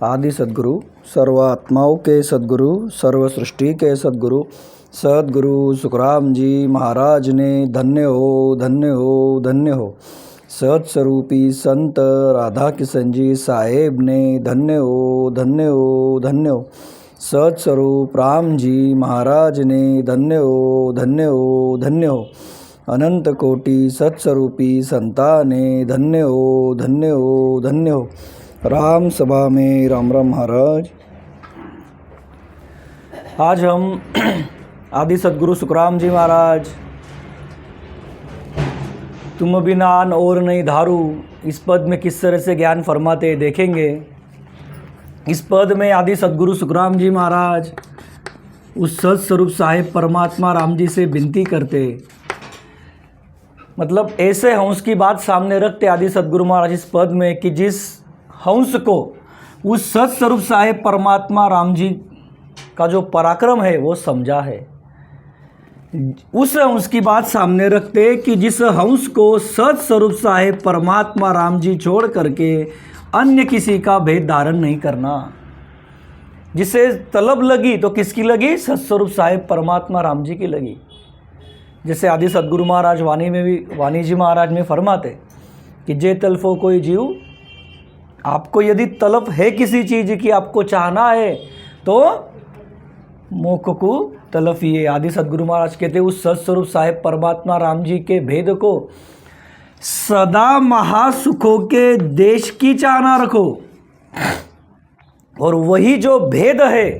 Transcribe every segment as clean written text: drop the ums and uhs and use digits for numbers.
आदि सद्गुरु, सर्वात्माओं के सद्गुरु, सर्व सृष्टि के सद्गुरु सद्गुरु सुखराम जी महाराज ने धन्य हो धन्य हो धन्य हो। सत्स्वरूपी संत राधा किशन जी साहेब ने धन्य हो धन्य हो धन्य हो। सत्स्वरूप राम जी महाराज ने धन्य हो धन्य हो धन्य हो। अनंत कोटि सत्स्वरूपी संता ने धन्य हो धन्य हो धन्य हो। राम सभा में राम राम महाराज। आज हम आदि सद्गुरु सुखराम जी महाराज तुम बिना अन्न और नहीं धारू इस पद में किस तरह से ज्ञान फरमाते देखेंगे। इस पद में आदि सद्गुरु सुखराम जी महाराज उस सत्स्वरूप साहिब परमात्मा राम जी से विनती करते, मतलब ऐसे हंस की बात सामने रखते आदि सद्गुरु महाराज इस पद में कि जिस हंस को उस सत्स्वरूप साहिब परमात्मा राम जी का जो पराक्रम है वो समझा है। उस हंस की बात सामने रखते कि जिस हंस को सत्स्वरूप साहिब परमात्मा राम जी छोड़ करके अन्य किसी का भेद धारण नहीं करना। जिसे तलब लगी तो किसकी लगी? सत्स्वरूप साहिब परमात्मा राम जी की लगी। जैसे आदि सद्गुरु महाराज वाणी जी महाराज में फरमाते कि जे तलफो कोई जीव, आपको यदि तलब है किसी चीज़ की, आपको चाहना है तो मोक्ष को तलफिए। आदि सद्गुरु महाराज कहते उस सत्स्वरूप साहिब परमात्मा राम जी के भेद को सदा महासुखों के देश की चाहना रखो। और वही जो भेद है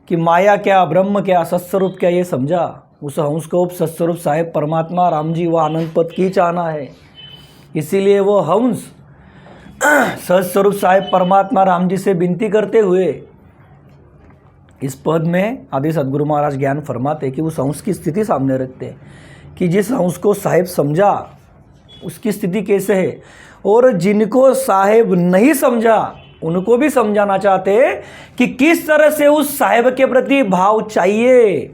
कि माया क्या ब्रह्म क्या सत्स्वरूप क्या, ये समझा। उस हंस को सत्स्वरूप साहिब परमात्मा राम जी वो आनंद पद की चाहना है। इसीलिए वो हंस सत्स्वरूप साहिब परमात्मा राम जी से विनती करते हुए इस पद में आदि सद्गुरु महाराज ज्ञान फरमाते कि उस हंस की स्थिति सामने रखते कि जिस हंस को साहिब समझा उसकी स्थिति कैसे है, और जिनको साहिब नहीं समझा उनको भी समझाना चाहते कि किस तरह से उस साहिब के प्रति भाव चाहिए।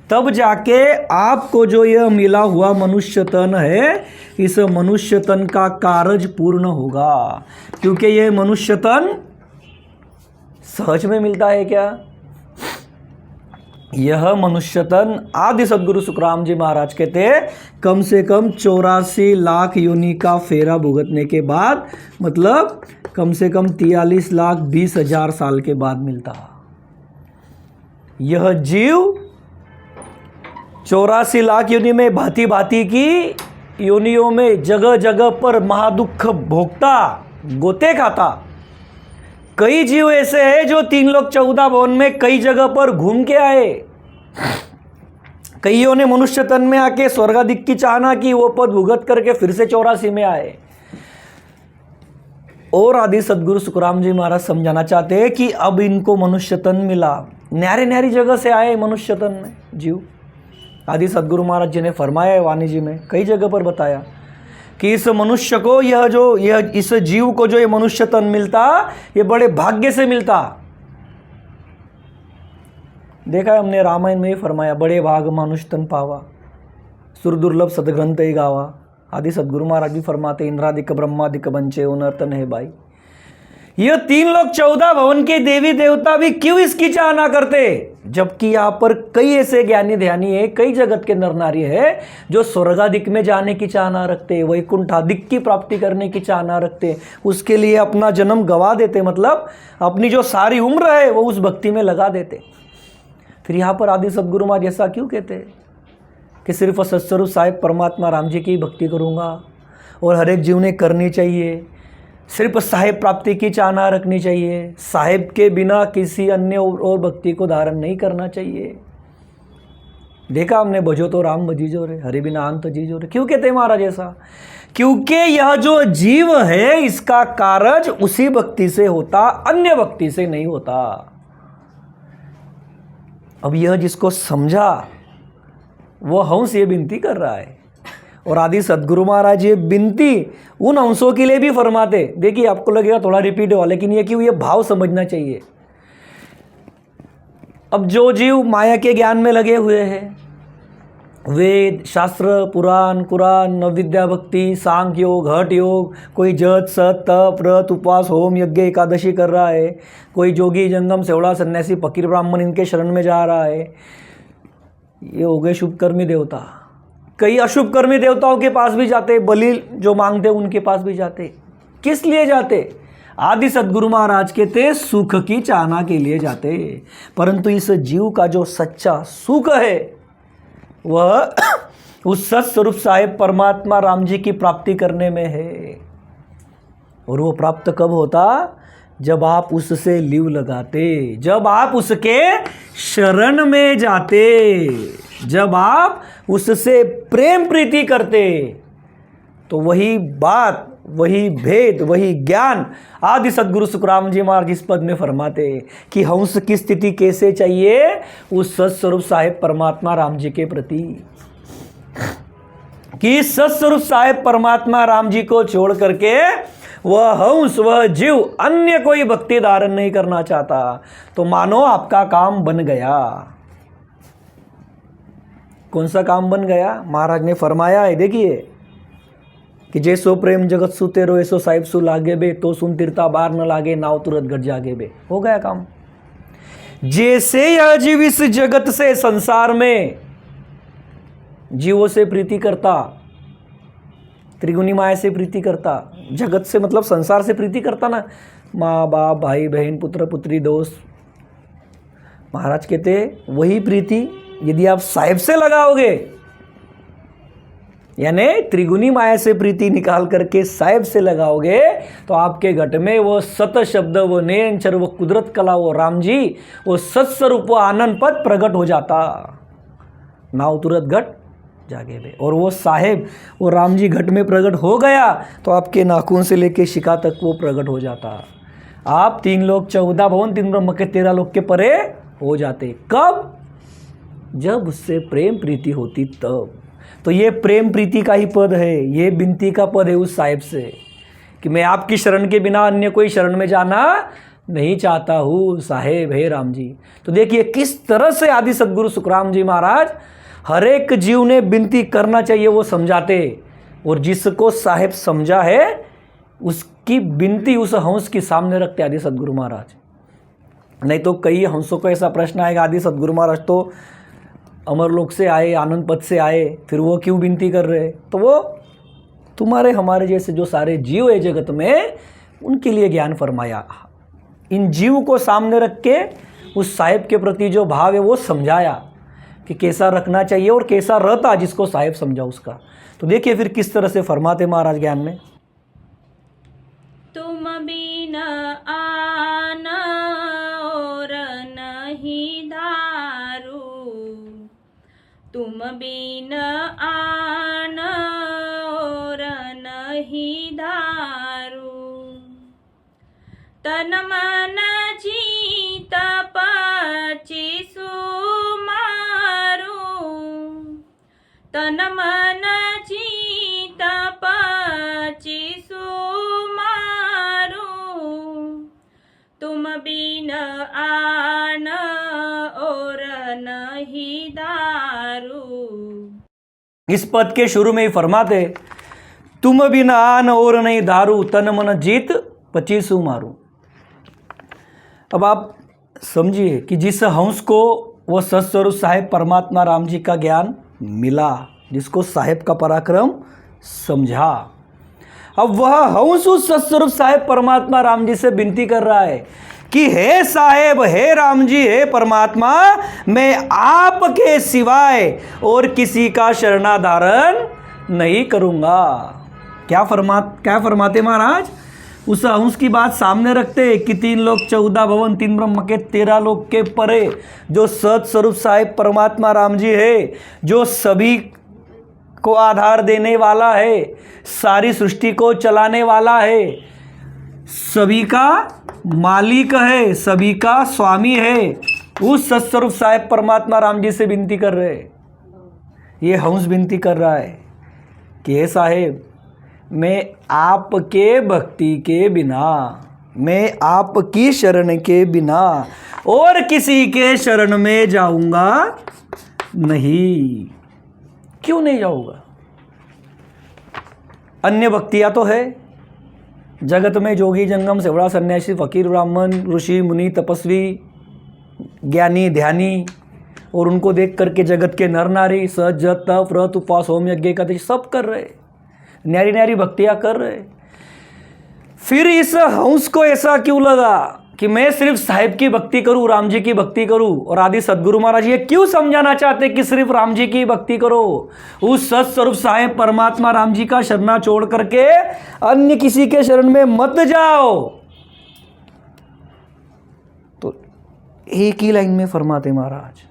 तब जाके आपको जो यह मिला हुआ मनुष्य तन है, इस मनुष्य तन का कार्य पूर्ण होगा। क्योंकि यह मनुष्य तन सहज में मिलता है क्या? यह मनुष्य तन आदि सद्गुरु सुखराम जी महाराज कहते कम से कम 84 लाख योनि का फेरा भुगतने के बाद, मतलब कम से कम 43,20,000 साल के बाद मिलता। यह जीव 84 लाख योनि में भांति भांति की योनियों में जगह जगह पर महादुख भोगता, गोते खाता। कई जीव ऐसे हैं जो 3 लोक 14 भवन में कई जगह पर घूम के आए। कईयों ने मनुष्य तन में आके स्वर्गाधिक की चाहना की, वो पद भुगत करके फिर से 84 में आए। और आदि सद्गुरु सुखराम जी महाराज समझाना चाहते हैं कि अब इनको मनुष्य तन मिला, न्यारी न्यारी जगह से आए मनुष्य तन में जीव। आदि सद्गुरु महाराज जी ने फरमाया है वाणी जी में कई जगह पर बताया कि इस मनुष्य को इस जीव को जो ये मनुष्य तन मिलता, ये बड़े भाग्य से मिलता। देखा है हमने रामायण में ही फरमाया, बड़े भाग मानुष तन पावा, सुर दुर्लभ सदग्रंथ ही गावा। आदि सद्गुरु महाराज भी फरमाते इंद्रादिक ब्रह्मादिक बंचे उनर्तन है भाई। ये 3 लोक 14 भवन के देवी देवता भी क्यों इसकी चाहना करते, जबकि यहाँ पर कई ऐसे ज्ञानी ध्यानी है, कई जगत के नर नारी है जो स्वर्गादिक में जाने की चाहना रखते, वैकुंठादिक की प्राप्ति करने की चाहना रखते, उसके लिए अपना जन्म गवा देते, मतलब अपनी जो सारी उम्र है वो उस भक्ति में लगा देते। फिर यहाँ पर आदि सद्गुरु महाराज ऐसा क्यों कहते कि सिर्फ सत्स्वरूप साहिब परमात्मा राम जी की भक्ति करूँगा और हर एक जीव ने करनी चाहिए, सिर्फ साहिब प्राप्ति की चाहना रखनी चाहिए, साहिब के बिना किसी अन्य और भक्ति को धारण नहीं करना चाहिए। देखा हमने भजो तो राम भजीजो रे, हरि बिना अंत जीजो रे। क्यों कहते हैं महाराज ऐसा? क्योंकि यह जो जीव है इसका कार्य उसी भक्ति से होता, अन्य भक्ति से नहीं होता। अब यह जिसको समझा वो हंस ये विनती कर रहा है, और आदि सद्गुरु महाराज ये विनती उन हंसों के लिए भी फरमाते। देखिए आपको लगेगा थोड़ा रिपीट हुआ, लेकिन ये क्यों, ये भाव समझना चाहिए। अब जो जीव माया के ज्ञान में लगे हुए हैं, वेद शास्त्र पुराण कुरान नवविद्या भक्ति सांख्य योग हठ योग, कोई जप सत तप व्रत उपवास होम यज्ञ एकादशी कर रहा है, कोई जोगी जंगम सेवड़ा सन्यासी फकीर ब्राह्मण इनके शरण में जा रहा है, ये हो गए शुभकर्मी देवता। कई अशुभ कर्मी देवताओं के पास भी जाते, बलि जो मांगते उनके पास भी जाते। किस लिए जाते? आदि सद्गुरु महाराज कहते सुख की चाहना के लिए जाते, परंतु इस जीव का जो सच्चा सुख है वह उस सत्स्वरूप साहेब परमात्मा राम जी की प्राप्ति करने में है। और वो प्राप्त कब होता? जब आप उससे लिव लगाते, जब आप उसके शरण में जाते, जब आप उससे प्रेम प्रीति करते, तो वही बात, वही भेद, वही ज्ञान आदि सद्गुरु सुखराम जी महाराज इस पद में फरमाते कि हंस की स्थिति कैसे चाहिए उस सत्स्वरूप साहेब परमात्मा राम जी के प्रति, कि सत्स्वरूप साहेब परमात्मा राम जी को छोड़ करके वह हंस, वह जीव अन्य कोई भक्ति धारण नहीं करना चाहता, तो मानो आपका काम बन गया। कौन सा काम बन गया? महाराज ने फरमाया है, देखिए कि जैसो प्रेम जगत सु तेरो ऐसो साहिब सु लागे बे, तो सुन तीर्था बार न लागे नाव तुरंत घट जागे बे। हो गया काम। जैसे यह जीव इस जगत से संसार में जीवों से प्रीति करता, त्रिगुणी माया से प्रीति करता, जगत से मतलब संसार से प्रीति करता ना, माँ बाप भाई बहन पुत्र पुत्री दोस्त, महाराज कहते वही प्रीति यदि आप साहिब से लगाओगे, यानी त्रिगुणी माया से प्रीति निकाल करके साहिब से लगाओगे, तो आपके घट में वो सत शब्द, वो नयनचर, वो कुदरत कला, वो राम जी, वो सत्स्वरूप, वो आनंद पद प्रकट हो जाता। नाव तुरंत घट जागे बे। और वो साहेब, वो राम जी घट में प्रकट हो गया तो आपके नाखून से लेके शिखा तक वो प्रकट हो जाता। आप 3 लोक 14 भवन 3 ब्रह्म के 13 लोक के परे हो जाते। कब? जब उससे प्रेम प्रीति होती तब। तो ये प्रेम प्रीति का ही पद है, ये बिनती का पद है उस साहिब से कि मैं आपकी शरण के बिना अन्य कोई शरण में जाना नहीं चाहता हूँ साहेब हे राम जी। तो देखिए किस तरह से आदि सद्गुरु सुखराम जी महाराज हर एक जीव ने विनती करना चाहिए वो समझाते, और जिसको साहेब समझा है उसकी विनती उस हंस के सामने रखते आदि सद्गुरु महाराज। नहीं तो कई हंसों को ऐसा प्रश्न आएगा, आदि सद्गुरु महाराज तो अमरलोक से आए, आनंद पद से आए, फिर वो क्यों विनती कर रहे? तो वो तुम्हारे हमारे जैसे जो सारे जीव है जगत में उनके लिए ज्ञान फरमाया। इन जीव को सामने रख के उस साहिब के प्रति जो भाव है वो समझाया कि कैसा रखना चाहिए और कैसा रहता जिसको साहिब समझा उसका। तो देखिए फिर किस तरह से फरमाते महाराज ज्ञान में। तुम बिन आन और नहीं दारू, तुम बिन आन और नहीं दारू, तन मन जीत पचीसु मारू, तन मन जीत पचीसु मारू, तुम बिन आन और नहीं दारू। इस पद के शुरू में ही फरमाते तुम बिन आन और नहीं दारू, तन मन जीत पचीसु मारू। अब आप समझिए कि जिस हंस को वो सत्स्वरूप साहेब परमात्मा राम जी का ज्ञान मिला, जिसको साहेब का पराक्रम समझा, अब वह हंस उस सत्स्वरूप साहेब परमात्मा राम जी से विनती कर रहा है कि हे साहेब, हे राम जी, हे परमात्मा, मैं आपके सिवाय और किसी का शरणाधारण नहीं करूँगा। क्या फरमाते महाराज? उस हंस की बात सामने रखते कि 3 लोक 14 भवन 3 ब्रह्म के 13 लोक के परे जो सत्स्वरूप साहिब परमात्मा राम जी है, जो सभी को आधार देने वाला है, सारी सृष्टि को चलाने वाला है, सभी का मालिक है, सभी का स्वामी है, उस सत्स्वरूप साहिब परमात्मा राम जी से विनती कर रहे। ये हंस विनती कर रहा है कि हे साहेब, मैं आपके भक्ति के बिना, मैं आपकी शरण के बिना और किसी के शरण में जाऊंगा नहीं। क्यों नहीं जाऊंगा? अन्य भक्तियां तो है जगत में, जोगी जंगम सेवड़ा सन्यासी फकीर ब्राह्मण ऋषि मुनि तपस्वी ज्ञानी ध्यानी, और उनको देख करके जगत के नर नारी सज जप तप व्रत उपवास होम यज्ञ का सब कर रहे, न्यारी न्यारी भक्तियां कर रहे। फिर इस हंस को ऐसा क्यों लगा कि मैं सिर्फ साहिब की भक्ति करूं, राम जी की भक्ति करूं? और आदि सदगुरु महाराज ये क्यों समझाना चाहते कि सिर्फ राम जी की भक्ति करो? उस सत्स्वरूप साहिब परमात्मा राम जी का शरणा छोड़ करके अन्य किसी के शरण में मत जाओ। तो एक ही लाइन में फरमाते महाराज,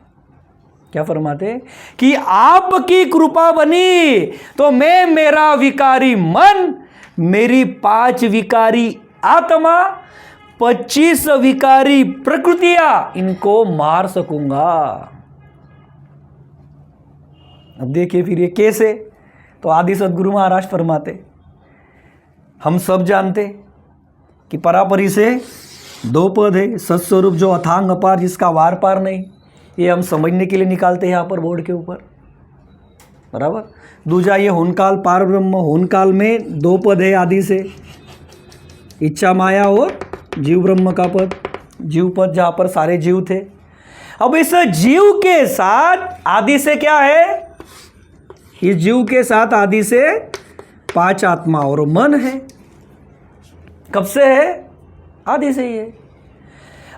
क्या फरमाते कि आपकी कृपा बनी तो मैं मेरा विकारी मन, मेरी 5 विकारी आत्मा, 25 विकारी प्रकृतियां, इनको मार सकूंगा। अब देखिए फिर ये कैसे? तो आदि सदगुरु महाराज फरमाते, हम सब जानते कि परापरी से 2 पद है, सत्स्वरूप जो अथांग अपार जिसका वार पार नहीं, ये हम समझने के लिए निकालते हैं यहाँ पर बोर्ड के ऊपर, बराबर। दूजा ये होनकाल पार ब्रह्म, होनकाल में 2 पद है आदि से, इच्छा माया और जीव ब्रह्म का पद, जीव पद जहाँ पर सारे जीव थे। अब इस जीव के साथ आदि से क्या है? इस जीव के साथ आदि से 5 आत्मा और मन है। कब से है? आदि से ही है।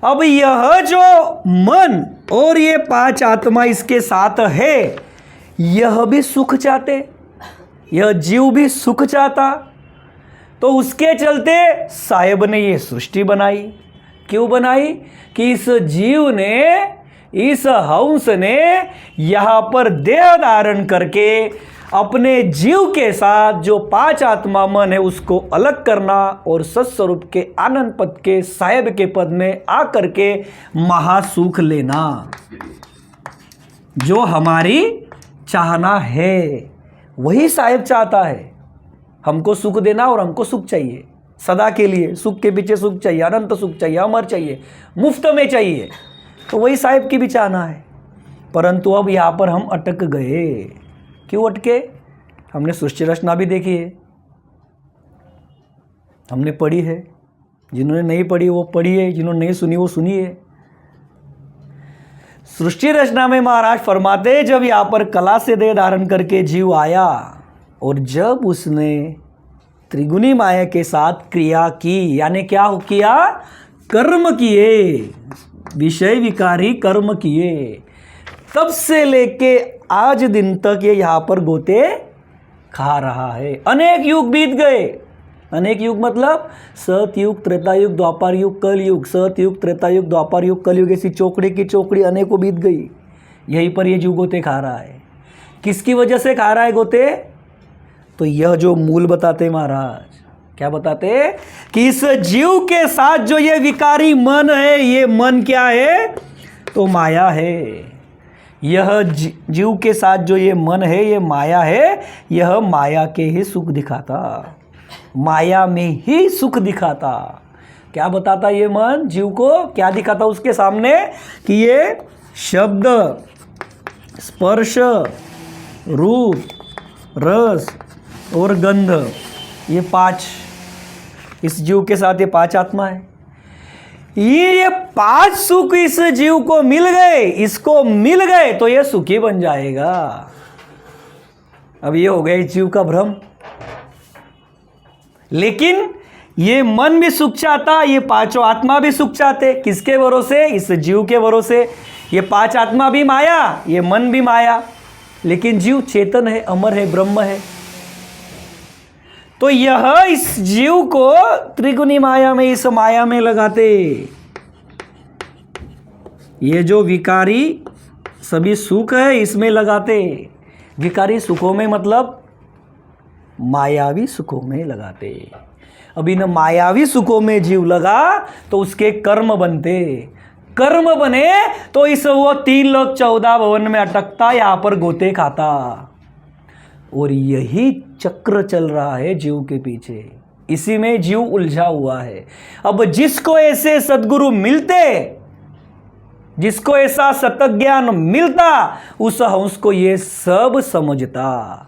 अब यह जो मन और ये 5 आत्मा इसके साथ है, यह भी सुख चाहते, यह जीव भी सुख चाहता, तो उसके चलते साहेब ने ये सृष्टि बनाई। क्यों बनाई? कि इस जीव ने, इस हंस ने यहाँ पर देह धारण करके अपने जीव के साथ जो 5 आत्मा मन है उसको अलग करना और सत्स्वरूप के आनंद पद के साहेब के पद में आकर के महासुख लेना, जो हमारी चाहना है वही साहेब चाहता है। हमको सुख देना और हमको सुख चाहिए सदा के लिए, सुख के पीछे सुख चाहिए, अनंत सुख चाहिए, अमर चाहिए, मुफ्त में चाहिए, तो वही साहिब की भी चाहना है। परंतु अब यहाँ पर हम अटक गए। क्यों अटके? हमने सृष्टि रचना भी देखी है, हमने पढ़ी है, जिन्होंने नहीं पढ़ी वो पढ़ी है, जिन्होंने नहीं सुनी वो सुनी है। सृष्टि रचना में महाराज फरमाते, जब यहाँ पर कला से देह धारण करके जीव आया और जब उसने त्रिगुणी माया के साथ क्रिया की, यानी क्या किया? कर्म किए, विषय विकारी कर्म किए, तब से लेके आज दिन तक ये यहाँ पर गोते खा रहा है। अनेक युग बीत गए, अनेक युग मतलब सतयुग, त्रेतायुग, द्वापर युग, कलयुग, सतयुग, त्रेतायुग, द्वापर युग, कलयुग, ऐसी चौकड़ी की चौकड़ी अनेकों बीत गई। यहीं पर ये जीव गोते खा रहा है। किसकी वजह से खा रहा है गोते? तो यह जो मूल बताते महाराज, क्या बताते? कि इस जीव के साथ जो ये विकारी मन है, ये मन क्या है? तो माया है। यह जीव के साथ जो ये मन है, ये माया है। यह माया के ही सुख दिखाता, माया में ही सुख दिखाता। क्या बताता ये मन जीव को? क्या दिखाता उसके सामने? कि ये शब्द, स्पर्श, रूप, रस और गंध, ये 5, इस जीव के साथ ये 5 आत्मा है। ये 5 सुख इस जीव को मिल गए, इसको मिल गए तो ये सुखी बन जाएगा। अब ये हो गया इस जीव का भ्रम। लेकिन ये मन भी सुख चाहता, ये 5 आत्मा भी सुख चाहते। किसके भरोसे? इस जीव के भरोसे। ये 5 आत्मा भी माया, ये मन भी माया, लेकिन जीव चेतन है, अमर है, ब्रह्म है। तो यह इस जीव को त्रिगुणी माया में, इस माया में लगाते। ये जो विकारी सभी सुख है इसमें लगाते। विकारी सुखों में मतलब मायावी सुखों में लगाते। अब इन मायावी सुखों में जीव लगा तो उसके कर्म बनते। कर्म बने तो इस वो 3 लोक 14 भवन में अटकता, यहां पर गोते खाता। और यही चक्र चल रहा है जीव के पीछे, इसी में जीव उलझा हुआ है। अब जिसको ऐसे सद्गुरु मिलते जिसको ऐसा सतत ज्ञान मिलता उस हंस को ये सब समझता।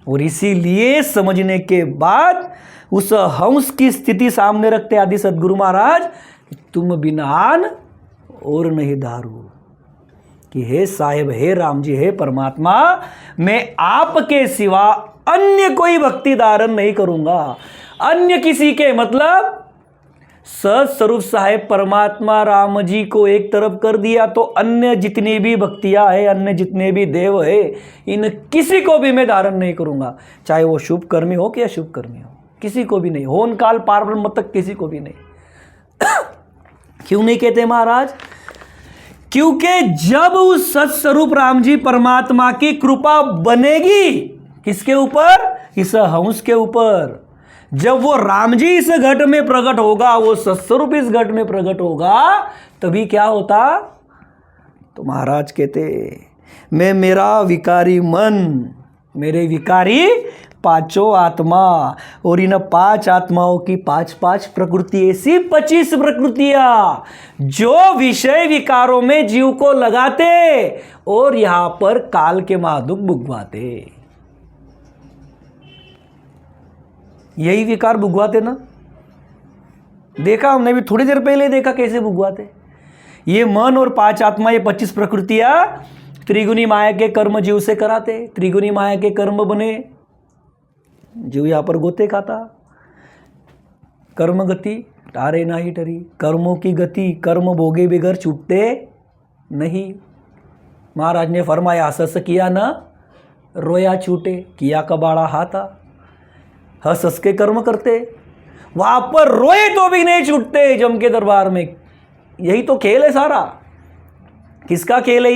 और इसीलिए समझने के बाद उस हंस की स्थिति सामने रखते आदि सद्गुरु महाराज, तुम बिनान और नहीं धारू, कि हे साहेब, हे राम जी, हे परमात्मा, मैं आपके सिवा अन्य कोई भक्ति धारण नहीं करूंगा। अन्य किसी के मतलब सत स्वरूप साहेब परमात्मा राम जी को एक तरफ कर दिया तो अन्य जितनी भी भक्तियां है, अन्य जितने भी देव है, इन किसी को भी मैं धारण नहीं करूंगा, चाहे वो शुभ कर्मी हो कि अशुभ कर्मी हो, किसी को भी नहीं, होन काल पार ब्रह्म तक किसी को भी नहीं। क्यों नहीं कहते महाराज? क्योंकि जब उस सत्स्वरूप राम जी परमात्मा की कृपा बनेगी, किसके ऊपर? इस हंस के ऊपर। जब वो राम जी इस घट में प्रकट होगा, वो सत्स्वरूप इस घट में प्रकट होगा, तभी क्या होता? तो महाराज कहते, मैं मेरा विकारी मन, मेरे विकारी पांचों आत्मा, और इन पांच आत्माओं की पांच पांच प्रकृति, ऐसी 25 प्रकृतियां जो विषय विकारों में जीव को लगाते और यहां पर काल के महादुख भुगवाते। यही विकार भुगवाते ना, देखा हमने भी थोड़ी देर पहले देखा कैसे भुगवाते। ये मन और पांच आत्मा, ये 25 प्रकृतियां त्रिगुणी माया के कर्म जीव से कराते। त्रिगुणी माया के कर्म बने, जीव यहां पर गोते खाता। कर्म गति टारे नाही टरी, कर्मों की गति कर्म भोगे बिगर छूटते नहीं। महाराज ने फरमाया, हस किया न रोया छूटे, किया कबाड़ा हाथा। हस हस के कर्म करते, वहां पर रोए तो भी नहीं छूटते जम के दरबार में। यही तो खेल है सारा। किसका खेल है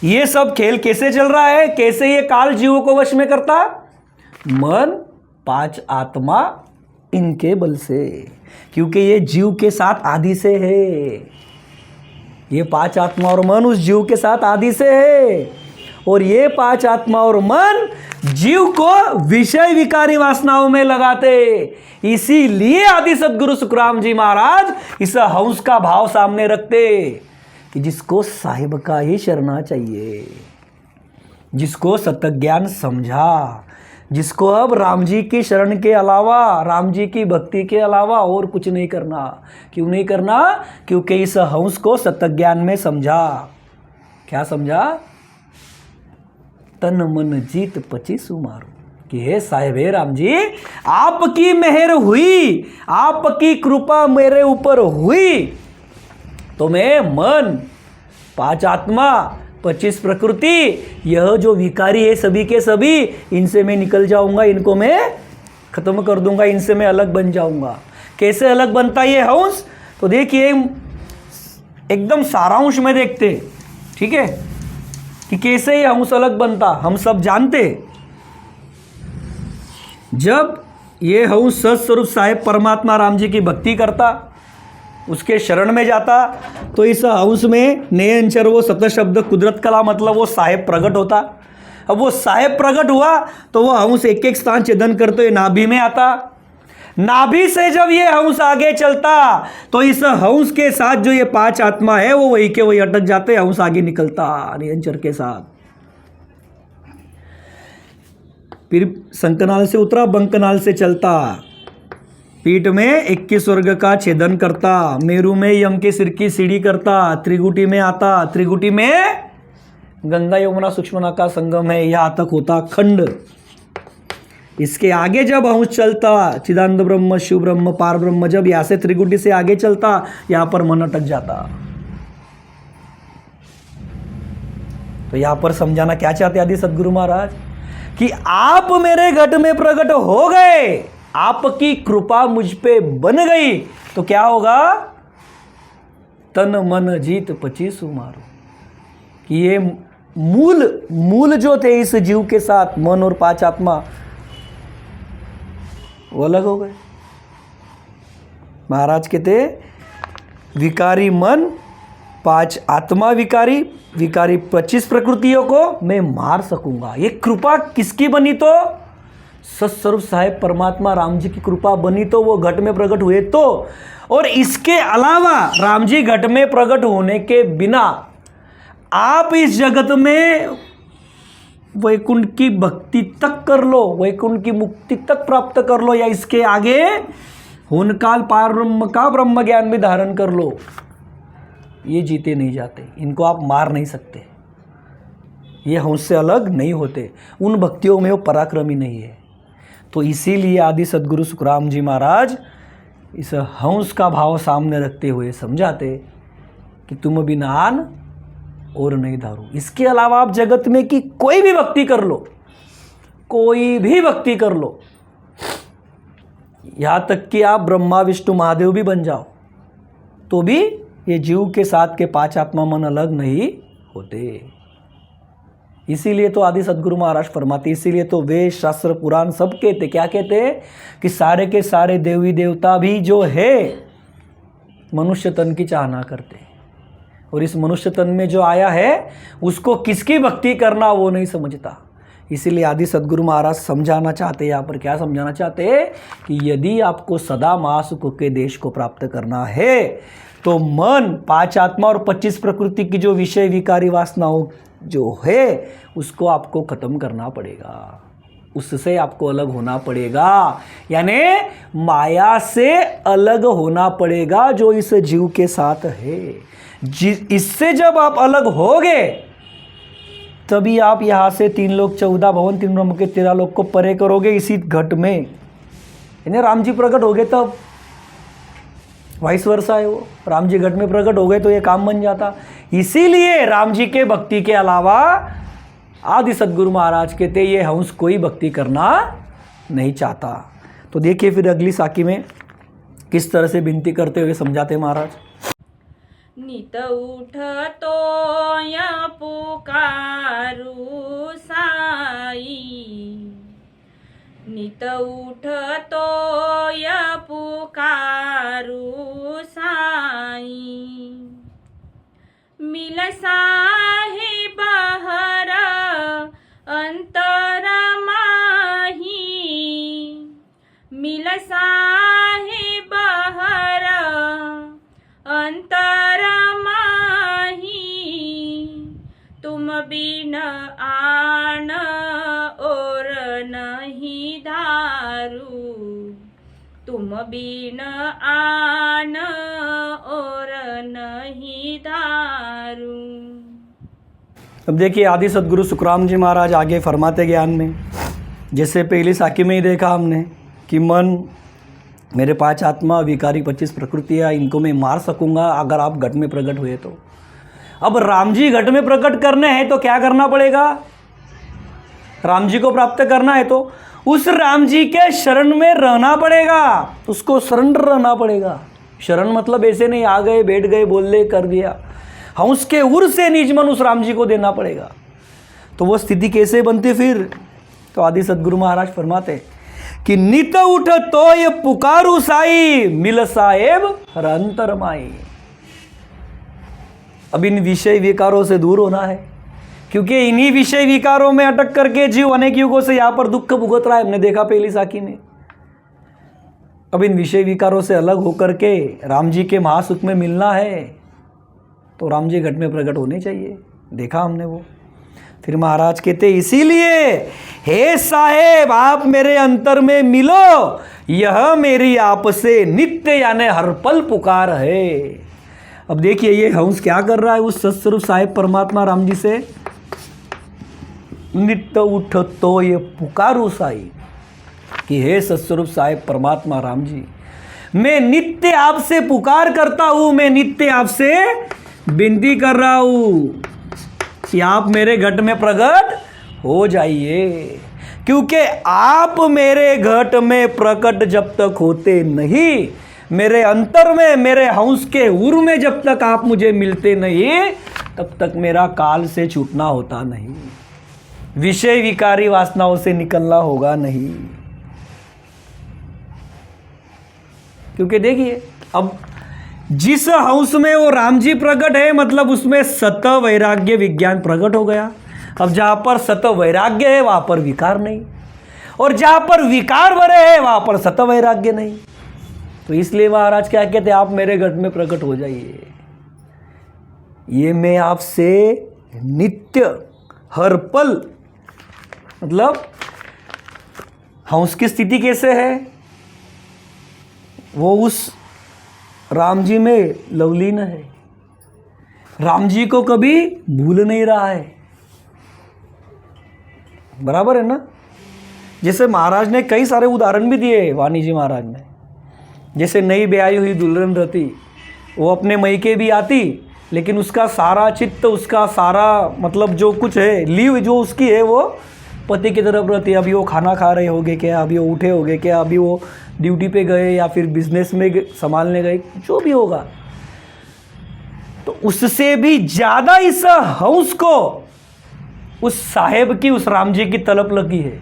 ये सब खेल कैसे चल रहा है? कैसे ये काल जीवों को वश में करता? मन, पांच आत्मा, इनके बल से। क्योंकि ये जीव के साथ आदि से है। ये पांच आत्मा और मन उस जीव के साथ आदि से है, और ये पांच आत्मा और मन जीव को विषय विकारी वासनाओं में लगाते। इसीलिए आदि सद्गुरु सुखराम जी महाराज इस हंस का भाव सामने रखते कि जिसको साहिब का ही शरणा चाहिए, जिसको सतत ज्ञान समझा, जिसको अब राम जी की शरण के अलावा, राम जी की भक्ति के अलावा और कुछ नहीं करना। क्यों नहीं करना? क्योंकि इस हंस को सतत ज्ञान में समझा। क्या समझा? तन मन जीत 25 मारो, कि हे साहेब, हे राम जी, आपकी मेहर हुई, आपकी कृपा मेरे ऊपर हुई तो मैं मन, पांच आत्मा, 25 प्रकृति, यह जो विकारी है सभी के सभी, इनसे मैं निकल जाऊंगा, इनको मैं खत्म कर दूंगा, इनसे मैं अलग बन जाऊंगा। कैसे अलग बनता ये हंस? तो देखिए, एकदम सारांश में देखते, ठीक है, कि कैसे ये हंस अलग बनता। हम सब जानते, जब ये हंस सत्स्वरूप साहेब परमात्मा राम जी की भक्ति करता, उसके शरण में जाता, तो इस हंस में नयनचर वो सत शब्द कुदरत कला, मतलब वो साहेब प्रकट होता। अब वो साहेब प्रकट हुआ तो वो हंस एक एक स्थान छेदन करते हुए नाभि में आता। नाभि से जब ये हंस आगे चलता तो इस हंस के साथ जो ये पांच आत्मा है वो वही के वही अटक जाते, हंस आगे निकलता नियंचर के साथ। फिर शंखनाल से उतरा, बंकनाल से चलता, पीठ में 21 स्वर्ग का छेदन करता, मेरू में यम के सिर की सीढ़ी करता, त्रिगुटी में आता, त्रिगुटी में गंगा यमुना सुषमना का संगम है, यहाँ तक होता खंड। इसके आगे जब हंस चलता, चिदानंद ब्रह्म, शिव ब्रह्म, पार ब्रह्म, जब यहां से त्रिगुटी से आगे चलता, यहां पर मन अटक जाता। तो यहां पर समझाना क्या चाहते आदि सद्गुरु महाराज, कि आप मेरे घट में प्रकट हो गए, आपकी कृपा मुझ पे बन गई, तो क्या होगा? तन मन जीत 25 मारो। कि ये मूल जो थे इस जीव के साथ, मन और पांच आत्मा, वो अलग हो गए। महाराज कहते, विकारी मन, पांच आत्मा विकारी, विकारी 25 प्रकृतियों को मैं मार सकूंगा। ये कृपा किसकी बनी? तो सत्स्वरूप साहेब परमात्मा राम जी की कृपा बनी तो वो घट में प्रकट हुए तो, और इसके अलावा राम जी घट में प्रकट होने के बिना आप इस जगत में वैकुंठ की भक्ति तक कर लो, वैकुंठ की मुक्ति तक प्राप्त कर लो, या इसके आगे हुनकाल पार ब्रह्म का ब्रह्म ज्ञान भी धारण कर लो, ये जीते नहीं जाते, इनको आप मार नहीं सकते, ये हंस से अलग नहीं होते, उन भक्तियों में वो पराक्रमी नहीं है। तो इसीलिए आदि सद्गुरु सुखराम जी महाराज इस हंस का भाव सामने रखते हुए समझाते कि तुम बिन आन और नहीं धारू। इसके अलावा आप जगत में की कोई भी भक्ति कर लो, कोई भी भक्ति कर लो, यहाँ तक कि आप ब्रह्मा विष्णु महादेव भी बन जाओ, तो भी ये जीव के साथ के पांच आत्मा मन अलग नहीं होते। इसीलिए तो आदि सद्गुरु महाराज फरमाते, इसीलिए तो वेद शास्त्र पुराण सब कहते, क्या कहते कि सारे के सारे देवी देवता भी जो है मनुष्य तन की चाहना करते, और इस मनुष्य तन में जो आया है उसको किसकी भक्ति करना वो नहीं समझता। इसीलिए आदि सद्गुरु महाराज समझाना चाहते, यहाँ पर क्या समझाना चाहते हैं कि यदि आपको सदा महासुख के देश को प्राप्त करना है तो मन, पांच आत्मा और 25 प्रकृति की जो विषय विकारी वासनाओं जो है उसको आपको खत्म करना पड़ेगा, उससे आपको अलग होना पड़ेगा, यानी माया से अलग होना पड़ेगा जो इस जीव के साथ है। इससे जब आप अलग होगे तभी आप यहाँ से 3 लोक 14 भवन 3 ब्रह्म के 13 लोक को परे करोगे इसी घट में, यानी राम जी प्रकट हो गए तब, वाइस वर्षा है वो, राम जी घट में प्रकट हो गए तो ये काम बन जाता। इसीलिए राम जी के भक्ति के अलावा आदि सद्गुरु महाराज कहते ये हंस कोई भक्ति करना नहीं चाहता। तो देखिए फिर अगली साखी में किस तरह से विनती करते हुए समझाते महाराज। नित उठतो या पुकारू साई, नित उठतो या पुकारू साई, मिल साहेब हर अंतर माही, मिल साहेब हर अंतर माही, तुम बिन आन और नहीं धारू, तुम बिन आन और नहीं धारू। अब देखिए आदि सद्गुरु सुखराम जी महाराज आगे फरमाते ज्ञान में, जैसे पहली साखी में ही देखा हमने कि मन, मेरे 5 आत्मा, विकारी 25 प्रकृतियाँ, इनको मैं मार सकूंगा अगर आप घट में प्रकट हुए तो। अब राम जी घट में प्रकट करने हैं तो क्या करना पड़ेगा, राम जी को प्राप्त करना है तो उस राम जी के शरण में रहना पड़ेगा, उसको सरेंडर रहना पड़ेगा। शरण मतलब ऐसे नहीं आ गए बैठ गए बोल ले कर दिया, हम उसके उर से निज मन उस राम जी को देना पड़ेगा। तो वो स्थिति कैसे बनती फिर, तो आदि सद्गुरु महाराज फरमाते कि नित उठ तो ये पुकारू साई, मिल साहेब हर अंतर माई। अब इन विषय विकारों से दूर होना है, क्योंकि इन्हीं विषय विकारों में अटक करके जीव अनेक युगों से यहाँ पर दुख भुगत रहा है, हमने देखा पहली साखी में। अब इन विषय विकारों से अलग होकर के राम जी के महासुख में मिलना है तो राम जी घट में प्रकट होने चाहिए, देखा हमने वो। फिर महाराज कहते इसीलिए हे साहेब आप मेरे अंतर में मिलो, यह मेरी आपसे नित्य यानी हर पल पुकार है। अब देखिए ये हंस क्या कर रहा है, उस सत्स्वरूप साहेब परमात्मा राम जी से नित्य उठ तो ये पुकारू साई कि हे सत्स्वरूप साहेब परमात्मा राम जी, मैं नित्य आपसे पुकार करता हूं, मैं नित्य आपसे विनती कर रहा हूं कि आप मेरे घट में प्रकट हो जाइए, क्योंकि आप मेरे घट में प्रकट जब तक होते नहीं, मेरे अंतर में, मेरे हंस के उर में जब तक आप मुझे मिलते नहीं, तब तक मेरा काल से छूटना होता नहीं, विषय विकारी वासनाओं से निकलना होगा नहीं। क्योंकि देखिए अब जिस हंस में वो राम जी प्रकट है मतलब उसमें सत वैराग्य विज्ञान प्रकट हो गया। अब जहाँ पर सत वैराग्य है वहाँ पर विकार नहीं, और जहां पर विकार भरे हैं वहां पर सत वैराग्य नहीं। तो इसलिए महाराज क्या कहते हैं, आप मेरे घट में प्रकट हो जाइए। ये मैं आपसे नित्य हर पल, मतलब हंस की स्थिति कैसे है, वो उस राम जी में लवलीन है, राम जी को कभी भूल नहीं रहा है। बराबर है ना। जैसे महाराज ने कई सारे उदाहरण भी दिए वाणी जी महाराज ने, जैसे नई ब्याही हुई दुल्हन रहती, वो अपने मैके भी आती, लेकिन उसका सारा चित्त, उसका सारा मतलब जो कुछ है, लीव जो उसकी है वो पति की तरफ रहती है। अभी वो खाना खा रहे होंगे क्या, अभी वो उठे होंगे क्या, अभी वो ड्यूटी पे गए या फिर बिजनेस में संभालने गए, जो भी होगा। तो उससे भी ज़्यादा इस हंस को उस साहेब की, उस राम जी की तलब लगी है,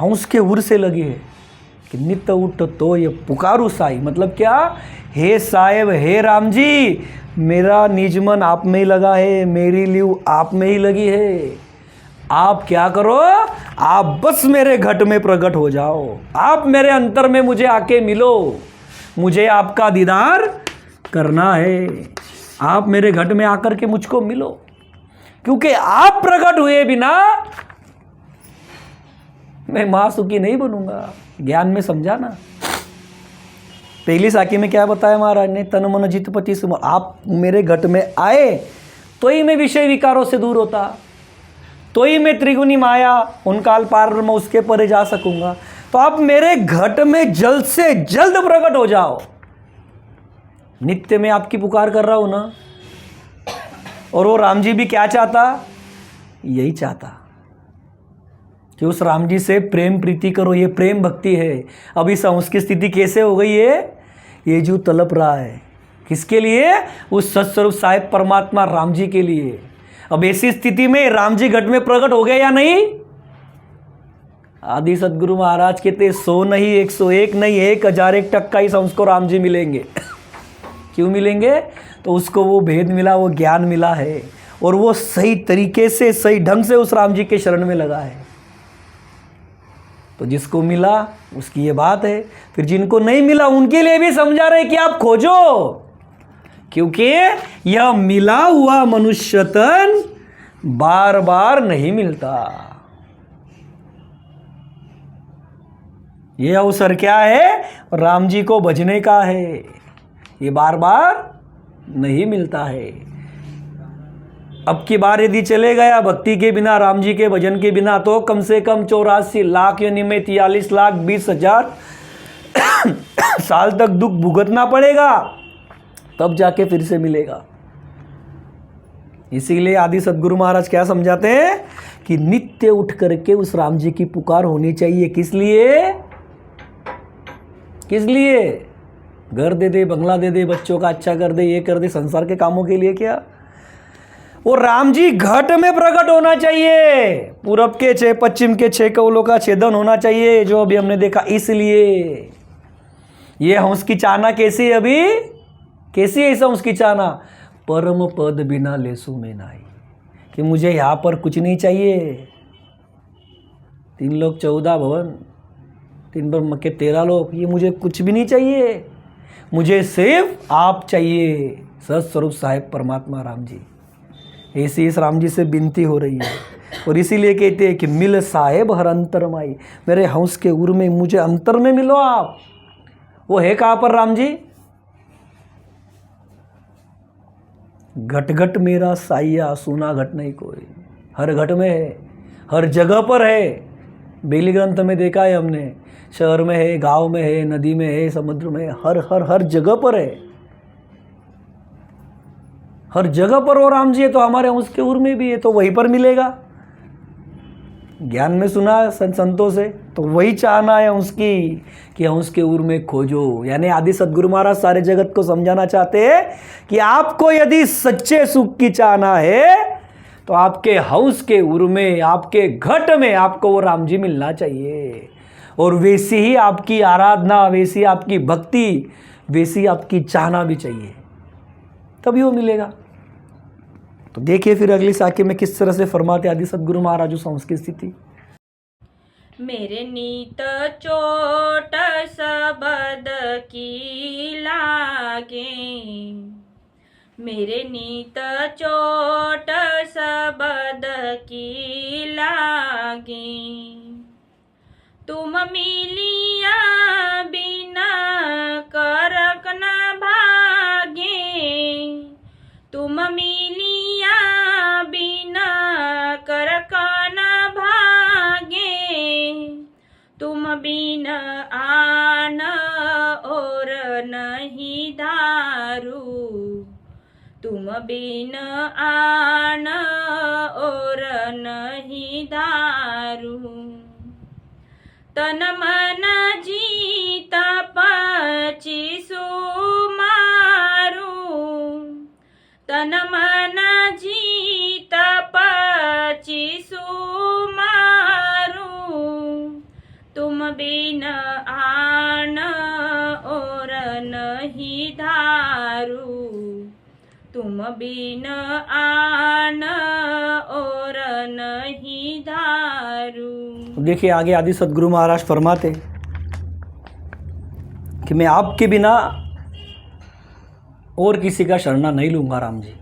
हंस के उर से लगी है कि नित्य उठ तो ये पुकारू साई। मतलब क्या, हे साहेब, हे राम जी, मेरा निज मन आप में ही लगा है, मेरी लीव आप में ही लगी है। आप क्या करो, आप बस मेरे घट में प्रकट हो जाओ, आप मेरे अंतर में मुझे आके मिलो, मुझे आपका दीदार करना है। आप मेरे घट में आकर के मुझको मिलो, क्योंकि आप प्रकट हुए बिना मैं महासुखी नहीं बनूंगा। ज्ञान में समझा ना। पहली साखी में क्या बताया महाराज ने, तन मन जित पति सुम। आप मेरे घट में आए तो ही मैं विषय विकारों से दूर होता, तो ही मैं त्रिगुणी माया उन काल पार में उसके परे जा सकूंगा। तो आप मेरे घट में जल्द से जल्द प्रकट हो जाओ। नित्य में आपकी पुकार कर रहा हूं ना। और वो राम जी भी क्या चाहता, यही चाहता कि उस राम जी से प्रेम प्रीति करो। ये प्रेम भक्ति है। अब इस हंस की स्थिति कैसे हो गई है, ये जो तलप रहा है किसके लिए, उस सत्स्वरूप साहेब परमात्मा राम जी के लिए। अब ऐसी स्थिति में राम जी घट में प्रकट हो गए या नहीं। आदि सदगुरु महाराज कहते 100 नहीं, 101 नहीं, 1001% इस हंस को राम जी मिलेंगे। क्यों मिलेंगे, तो उसको वो भेद मिला, वो ज्ञान मिला है, और वो सही तरीके से, सही ढंग से उस राम जी के शरण में लगा है। तो जिसको मिला उसकी ये बात है। फिर जिनको नहीं मिला उनके लिए भी समझा रहे कि आप खोजो, क्योंकि यह मिला हुआ मनुष्य तन बार बार नहीं मिलता। यह अवसर क्या है, राम जी को भजने का है। ये बार बार नहीं मिलता है। अब की बार यदि चले गया भक्ति के बिना, राम जी के भजन के बिना, तो कम से कम 84 लाख यानी में 43,20,000 साल तक दुख भुगतना पड़ेगा, तब जाके फिर से मिलेगा। इसीलिए आदि सदगुरु महाराज क्या समझाते हैं कि नित्य उठ करके उस राम जी की पुकार होनी चाहिए। किस लिए, किस लिए, घर दे दे, बंगला दे दे, बच्चों का अच्छा कर दे, ये कर दे, संसार के कामों के लिए क्या, वो राम जी घट में प्रकट होना चाहिए। पूरब के 6, पश्चिम के 6 कौलों का छेदन होना चाहिए, जो अभी हमने देखा। इसलिए ये हंस की चाहना कैसी है, अभी कैसी है इस हंस की चाहना, परम पद बिना लेसु में नाई, कि मुझे यहाँ पर कुछ नहीं चाहिए। 3 लोग 14 भवन, 3 पर मक्के 13 लोग, ये मुझे कुछ भी नहीं चाहिए, मुझे सिर्फ आप चाहिए, सत्स्वरूप साहेब परमात्मा राम जी। ऐसी इस राम जी से विनती हो रही है। और इसीलिए कहते हैं कि मिल साहेब हर अंतर माई, मेरे हंस के उर में मुझे अंतर में मिलो आप। वो है कहाँ पर राम जी, घट घट मेरा साइया, सुना घट नहीं कोई। हर घट में है, हर जगह पर है। बेली ग्रंथ में देखा है हमने, शहर में है, गांव में है, नदी में है, समुद्र में है, हर जगह पर है। हर जगह पर वो राम जी है, तो हमारे उसके उर में भी है, तो वहीं पर मिलेगा। ज्ञान में सुना संतों से, तो वही चाहना है उसकी कि उसके उर में खोजो। यानी आदि सदगुरु महाराज सारे जगत को समझाना चाहते हैं कि आपको यदि सच्चे सुख की चाहना है तो आपके हंस के उर में, आपके घट में आपको वो राम जी मिलना चाहिए। और वैसी ही आपकी आराधना, वैसी आपकी भक्ति, वैसी आपकी चाहना भी चाहिए, तभी वो मिलेगा। तो देखिए फिर अगली साखी में किस तरह से फरमाते आदि सदगुरु महाराज उस हंस की स्थिति। मेरे नीत चोट सबद की लागे, मेरे नीत चोट सबद की लागे। तुम मिलिया बिना करक न भागे, तुम मिलिया बिना करक न भागे। तुम बिन आन और नहीं दारू, तुम बिन आन और नहीं दारू। तन मन जीत पचीसु मारू, तन मन जीत पचीसु मारू। तुम बिन आन और नहीं दारू, तुम बिन आन और नहीं दारू। देखिए आगे आदि सद्गुरु महाराज फरमाते कि मैं आपके बिना और किसी का शरणा नहीं लूंगा राम जी।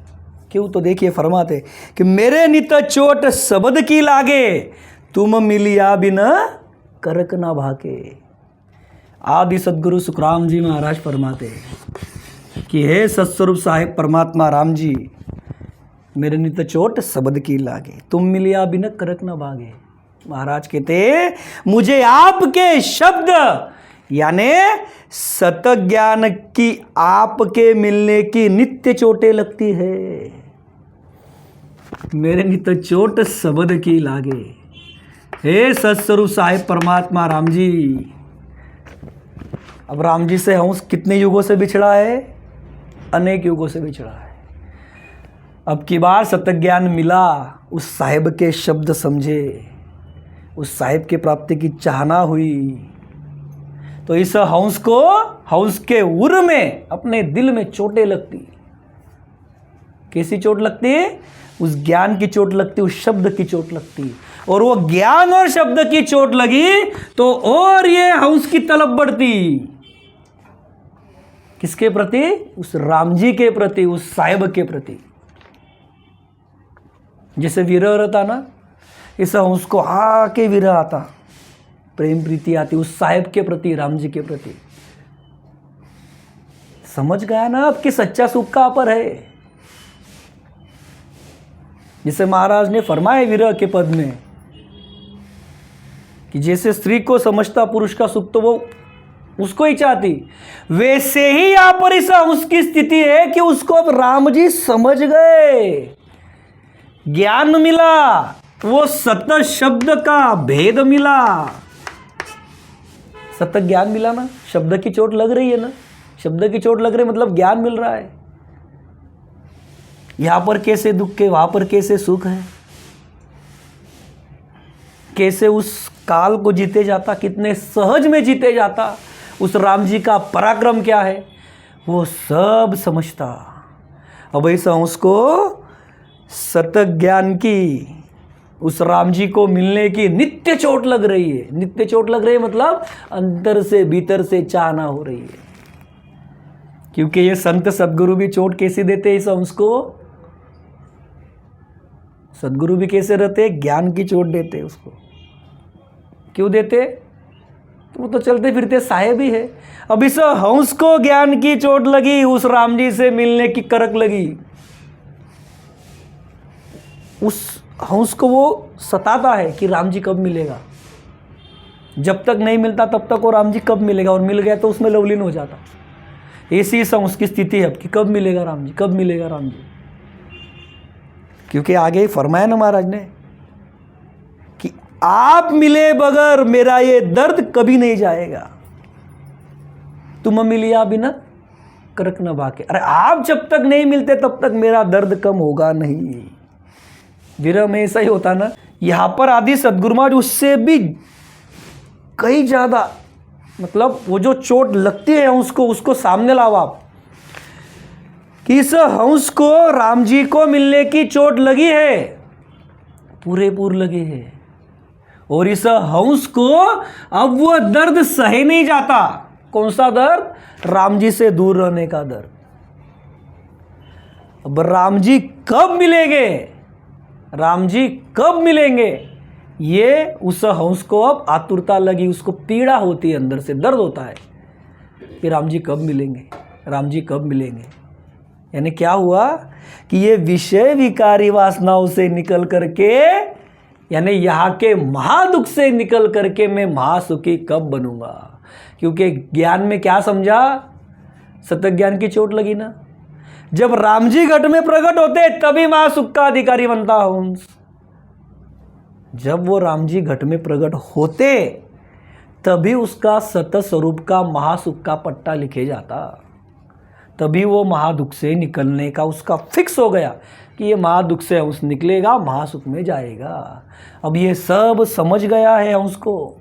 क्यों? तो देखिए फरमाते कि मेरे नित चोट सबद की लागे, तुम मिलिया बिना करक ना भाके। आदि सद्गुरु सुखराम जी महाराज फरमाते कि हे सत्स्वरूप साहेब परमात्मा राम जी, मेरे नित चोट सबद की लागे, तुम मिलिया बिना करक ना भागे। महाराज कहते मुझे आपके शब्द यानी सत ज्ञान की आपके मिलने की नित्य चोटें लगती है। मेरे नित चोट सबद की लागे। हे सत्स्वरूप साहिब परमात्मा राम जी। अब राम जी से हंस कितने युगों से बिछड़ा है? अनेक युगों से बिछड़ा है। अब की बार सत ज्ञान मिला, उस साहिब के शब्द समझे, उस साहिब के प्राप्ति की चाहना हुई, तो इस हंस को, हंस के उर में, अपने दिल में चोटें लगती। कैसी चोट लगती? उस ज्ञान की चोट लगती, उस शब्द की चोट लगती। और वो ज्ञान और शब्द की चोट लगी तो और ये हंस की तलब बढ़ती। किसके प्रति? उस राम जी के प्रति, उस साहिब के प्रति। जैसे विरह रहता ना, इस हंस को आके विरह आता, प्रेम प्रीति आती उस साहिब के प्रति, राम जी के प्रति। समझ गया ना अब कि सच्चा सुख कहां पर है? जिसे महाराज ने फरमाया विरह के पद में कि जैसे स्त्री को समझता पुरुष का सुख तो वो उसको ही चाहती, वैसे ही यहां पर इस उसकी स्थिति है कि उसको अब राम जी समझ गए, ज्ञान मिला, वो सत शब्द का भेद मिला। सत ज्ञान मिला ना, शब्द की चोट लग रही है ना, शब्द की चोट लग रही है मतलब ज्ञान मिल रहा है। यहां पर कैसे दुख है, वहां पर कैसे सुख है, कैसे उस काल को जीते जाता, कितने सहज में जीते जाता, उस राम जी का पराक्रम क्या है, वो सब समझता। अब ऐसा उसको सत ज्ञान की, उस राम जी को मिलने की नित्य चोट लग रही है। नित्य चोट लग रही है मतलब अंदर से भीतर से चाहना हो रही है। क्योंकि ये संत सदगुरु भी चोट कैसी देते हैं इस हंस को? सदगुरु भी कैसे रहते? ज्ञान की चोट देते उसको। क्यों देते? तो वो तो चलते फिरते साहेब ही है। अब इस हंस को ज्ञान की चोट लगी, उस राम जी से मिलने की करक लगी। उस हंस को वो सताता है कि राम जी कब मिलेगा। जब तक नहीं मिलता तब तक वो राम जी कब मिलेगा, और मिल गया तो उसमें लवलीन हो जाता। ऐसी इस हंस की स्थिति है अब कि कब मिलेगा राम जी, कब मिलेगा राम जी। क्योंकि आगे ही फरमाया ना महाराज ने कि आप मिले बगैर मेरा ये दर्द कभी नहीं जाएगा, तुम मिलिया बिना करक न भाके। अरे आप जब तक नहीं मिलते तब तक मेरा दर्द कम होगा नहीं। विरह में ऐसा ही होता ना। यहां पर आदि सदगुरु महाराज उससे भी कई ज्यादा, मतलब वो जो चोट लगती है उसको सामने लाओ आप कि इस हंस को राम जी को मिलने की चोट लगी है, पूरे लगी है। और इस हंस को अब वो दर्द सहे नहीं जाता। कौन सा दर्द? राम जी से दूर रहने का दर्द। अब राम जी कब मिलेंगे, राम जी कब मिलेंगे, ये उस हंस को अब आतुरता लगी, उसको पीड़ा होती है, अंदर से दर्द होता है कि राम जी कब मिलेंगे, राम जी कब मिलेंगे। यानी क्या हुआ कि ये विषय विकारी वासनाओं से निकल करके, यानी यहाँ के महादुख से निकल करके मैं महासुखी कब बनूंगा। क्योंकि ज्ञान में क्या समझा, सतत ज्ञान की चोट लगी ना। जब राम जी घट में प्रकट होते तभी महासुख का अधिकारी बनता हंस। जब वो राम जी घट में प्रकट होते तभी उसका सतत स्वरूप का महासुख का पट्टा लिखे जाता। तभी वो महादुख से निकलने का उसका फिक्स हो गया कि ये महादुख से हंस निकलेगा, महासुख में जाएगा। अब ये सब समझ गया है हंस को,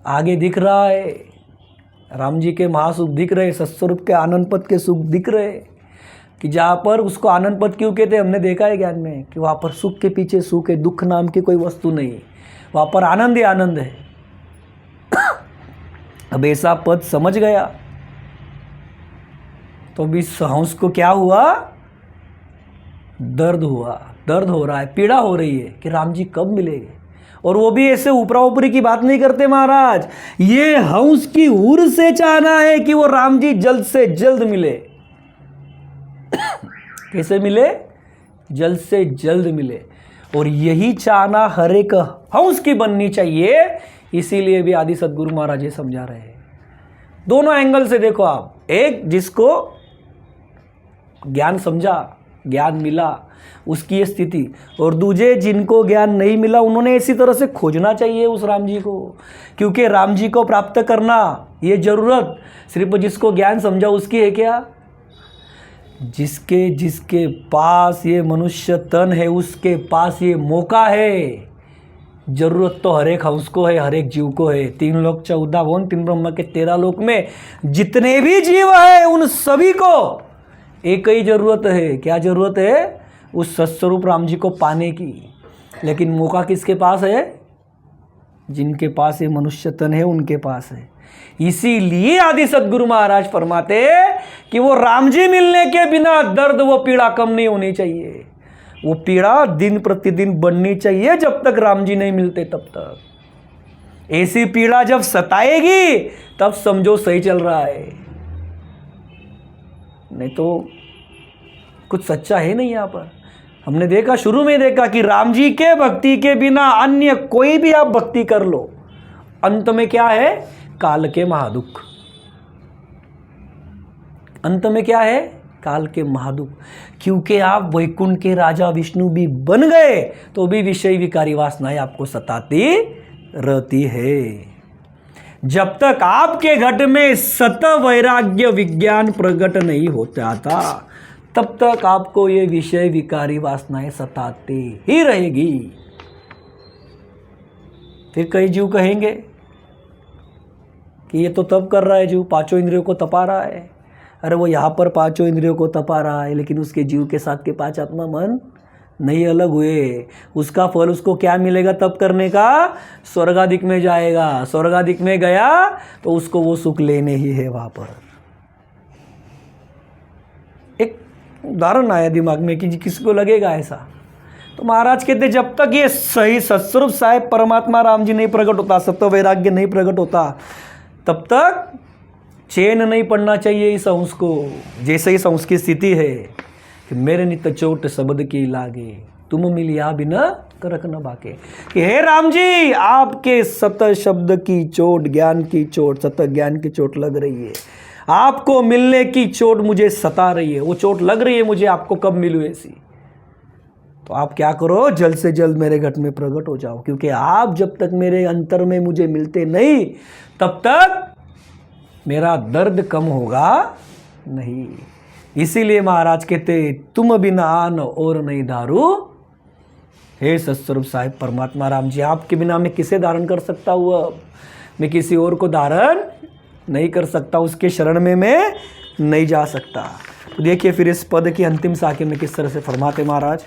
आगे दिख रहा है, राम जी के महासुख दिख रहे, सत्स्वरूप के आनंद पद के सुख दिख रहे। कि जहाँ पर उसको आनंद पद क्यों कहते, हमने देखा है ज्ञान में कि वहाँ पर सुख के पीछे सुख है, दुख नाम की कोई वस्तु नहीं है, वहाँ पर आनंद ही आनंद है। अब ऐसा पद समझ गया तो अभी हंस को क्या हुआ, दर्द हुआ, दर्द हो रहा है, पीड़ा हो रही है कि राम जी कब मिलेंगे। और वो भी ऐसे ऊपरा ऊपरी की बात नहीं करते महाराज, ये हंस की उर से चाहना है कि वो राम जी जल्द से जल्द मिले। कैसे मिले, जल्द से जल्द मिले। और यही चाहना हर एक हंस की बननी चाहिए। इसीलिए भी आदि सद्गुरु महाराज ये समझा रहे हैं। दोनों एंगल से देखो आप, एक जिसको ज्ञान समझा, ज्ञान मिला, उसकी ये स्थिति, और दूजे जिनको ज्ञान नहीं मिला, उन्होंने इसी तरह से खोजना चाहिए उस राम जी को। क्योंकि राम जी को प्राप्त करना ये जरूरत सिर्फ जिसको ज्ञान समझा उसकी है क्या, जिसके जिसके पास ये मनुष्य तन है उसके पास ये मौका है। जरूरत तो हर एक हंस को है, हर एक जीव को है। 3 लोक 14 भुवन 3 ब्रह्म के 13 लोक में जितने भी जीव है उन सभी को एक ही जरूरत है। क्या जरूरत है, उस सत्स्वरूप राम जी को पाने की। लेकिन मौका किसके पास है, जिनके पास ये मनुष्य तन है उनके पास है। इसीलिए आदि सद्गुरु महाराज फरमाते कि वो राम जी मिलने के बिना दर्द वो पीड़ा कम नहीं होनी चाहिए। वो पीड़ा दिन प्रतिदिन बढ़नी चाहिए जब तक राम जी नहीं मिलते तब तक। ऐसी पीड़ा जब सताएगी तब समझो सही चल रहा है, नहीं तो कुछ सच्चा है नहीं। यहाँ पर हमने देखा, शुरू में देखा कि राम जी के भक्ति के बिना अन्य कोई भी आप भक्ति कर लो, अंत में क्या है, काल के महादुख। अंत में क्या है, काल के महादुख। क्योंकि आप वैकुंठ के राजा विष्णु भी बन गए तो भी विषय विकारी वासनाएं आपको सताती रहती है। जब तक आपके घट में सत वैराग्य विज्ञान प्रकट नहीं होता था तब तक आपको ये विषय विकारी वासनाएं सताती ही रहेगी। फिर कई जीव कहेंगे कि ये तो तब कर रहा है जीव, 5 इंद्रियों को तपा रहा है। अरे वो यहाँ पर 5 इंद्रियों को तपा रहा है लेकिन उसके जीव के साथ के 5 आत्मा मन नहीं अलग हुए। उसका फल उसको क्या मिलेगा तब करने का, स्वर्गादिक में जाएगा। स्वर्गादिक में गया तो उसको वो सुख लेने ही है। वहाँ पर एक उदाहरण आया दिमाग में कि किसको लगेगा ऐसा, तो महाराज कहते जब तक ये सही सत्स्वरूप साहेब परमात्मा राम जी नहीं प्रकट होता, सत्य वैराग्य नहीं प्रकट होता, तब तक चैन नहीं पड़ना चाहिए इस हंस को। जैसे इस हंस की स्थिति है कि मेरे नित चोट शब्द की लागे, तुम मिलिया बिना करक न बाके। कि हे राम जी, आपके सत शब्द की चोट, ज्ञान की चोट, सत ज्ञान की चोट लग रही है। आपको मिलने की चोट मुझे सता रही है, वो चोट लग रही है मुझे, आपको कब मिलूँ ऐसी। तो आप क्या करो, जल्द से जल्द मेरे घट में प्रकट हो जाओ। क्योंकि आप जब तक मेरे अंतर में मुझे मिलते नहीं तब तक मेरा दर्द कम होगा नहीं। इसीलिए महाराज कहते तुम बिना आन और नहीं दारू। हे सत्स्वरूप साहिब परमात्मा राम जी, आपके बिना मैं किसे धारण कर सकता हूँ, अब मैं किसी और को धारण नहीं कर सकता, उसके शरण में मैं नहीं जा सकता। तो देखिए फिर इस पद की अंतिम साखी में किस तरह से फरमाते महाराज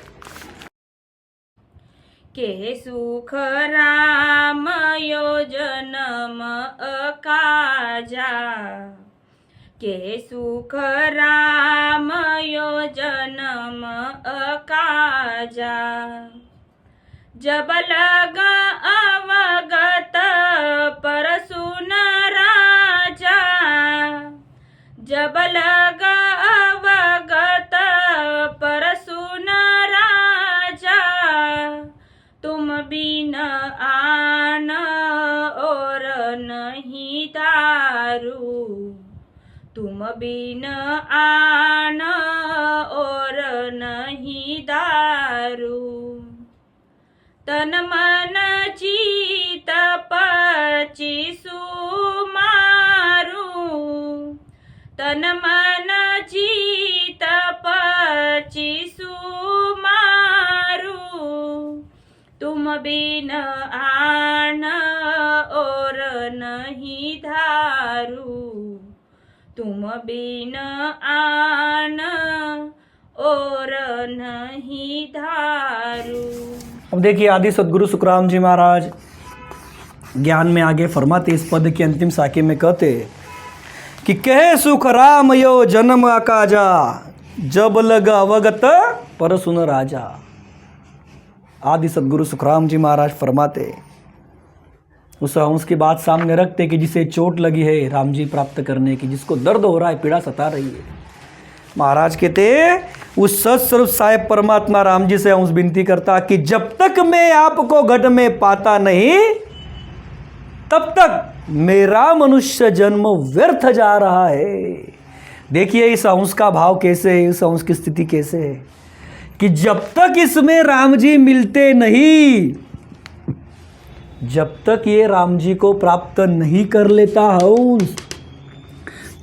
के सुख राम योजनम अकाजा, के सुख राम योजनम अकाजा। जब लग अवगत परसुन राजा, जब लग अवगत परसुन राजा, तुम बिन आन और नहीं दारू, तुम बिन आन और नहीं दारू। तन मन चित पचिसु मारू, तन मन चित पचिसु मारू, तुम बिन आन और नहीं धारू, तुम बिन आन और नहीं धारू। अब देखिए आदि सद्गुरु सुखराम जी महाराज ज्ञान में आगे फरमाते, इस पद के अंतिम साके में कहते कि कहे सुख राम यो जन्म अकाजा, जब लग अवगत पर सुन राजा। आदि सद्गुरु सुखराम जी महाराज फरमाते, उस हंस की बात सामने रखते कि जिसे चोट लगी है राम जी प्राप्त करने की, जिसको दर्द हो रहा है, पीड़ा सता रही है, महाराज कहते उस सत्स्वरूप साहेब परमात्मा राम जी से हंस विनती करता कि जब तक मैं आपको घट में पाता नहीं, तब तक मेरा मनुष्य जन्म व्यर्थ जा रहा है। देखिए इस हंस का भाव कैसे है, इस हंस की स्थिति कैसे है कि जब तक इसमें राम जी मिलते नहीं, जब तक ये राम जी को प्राप्त नहीं कर लेता हंस,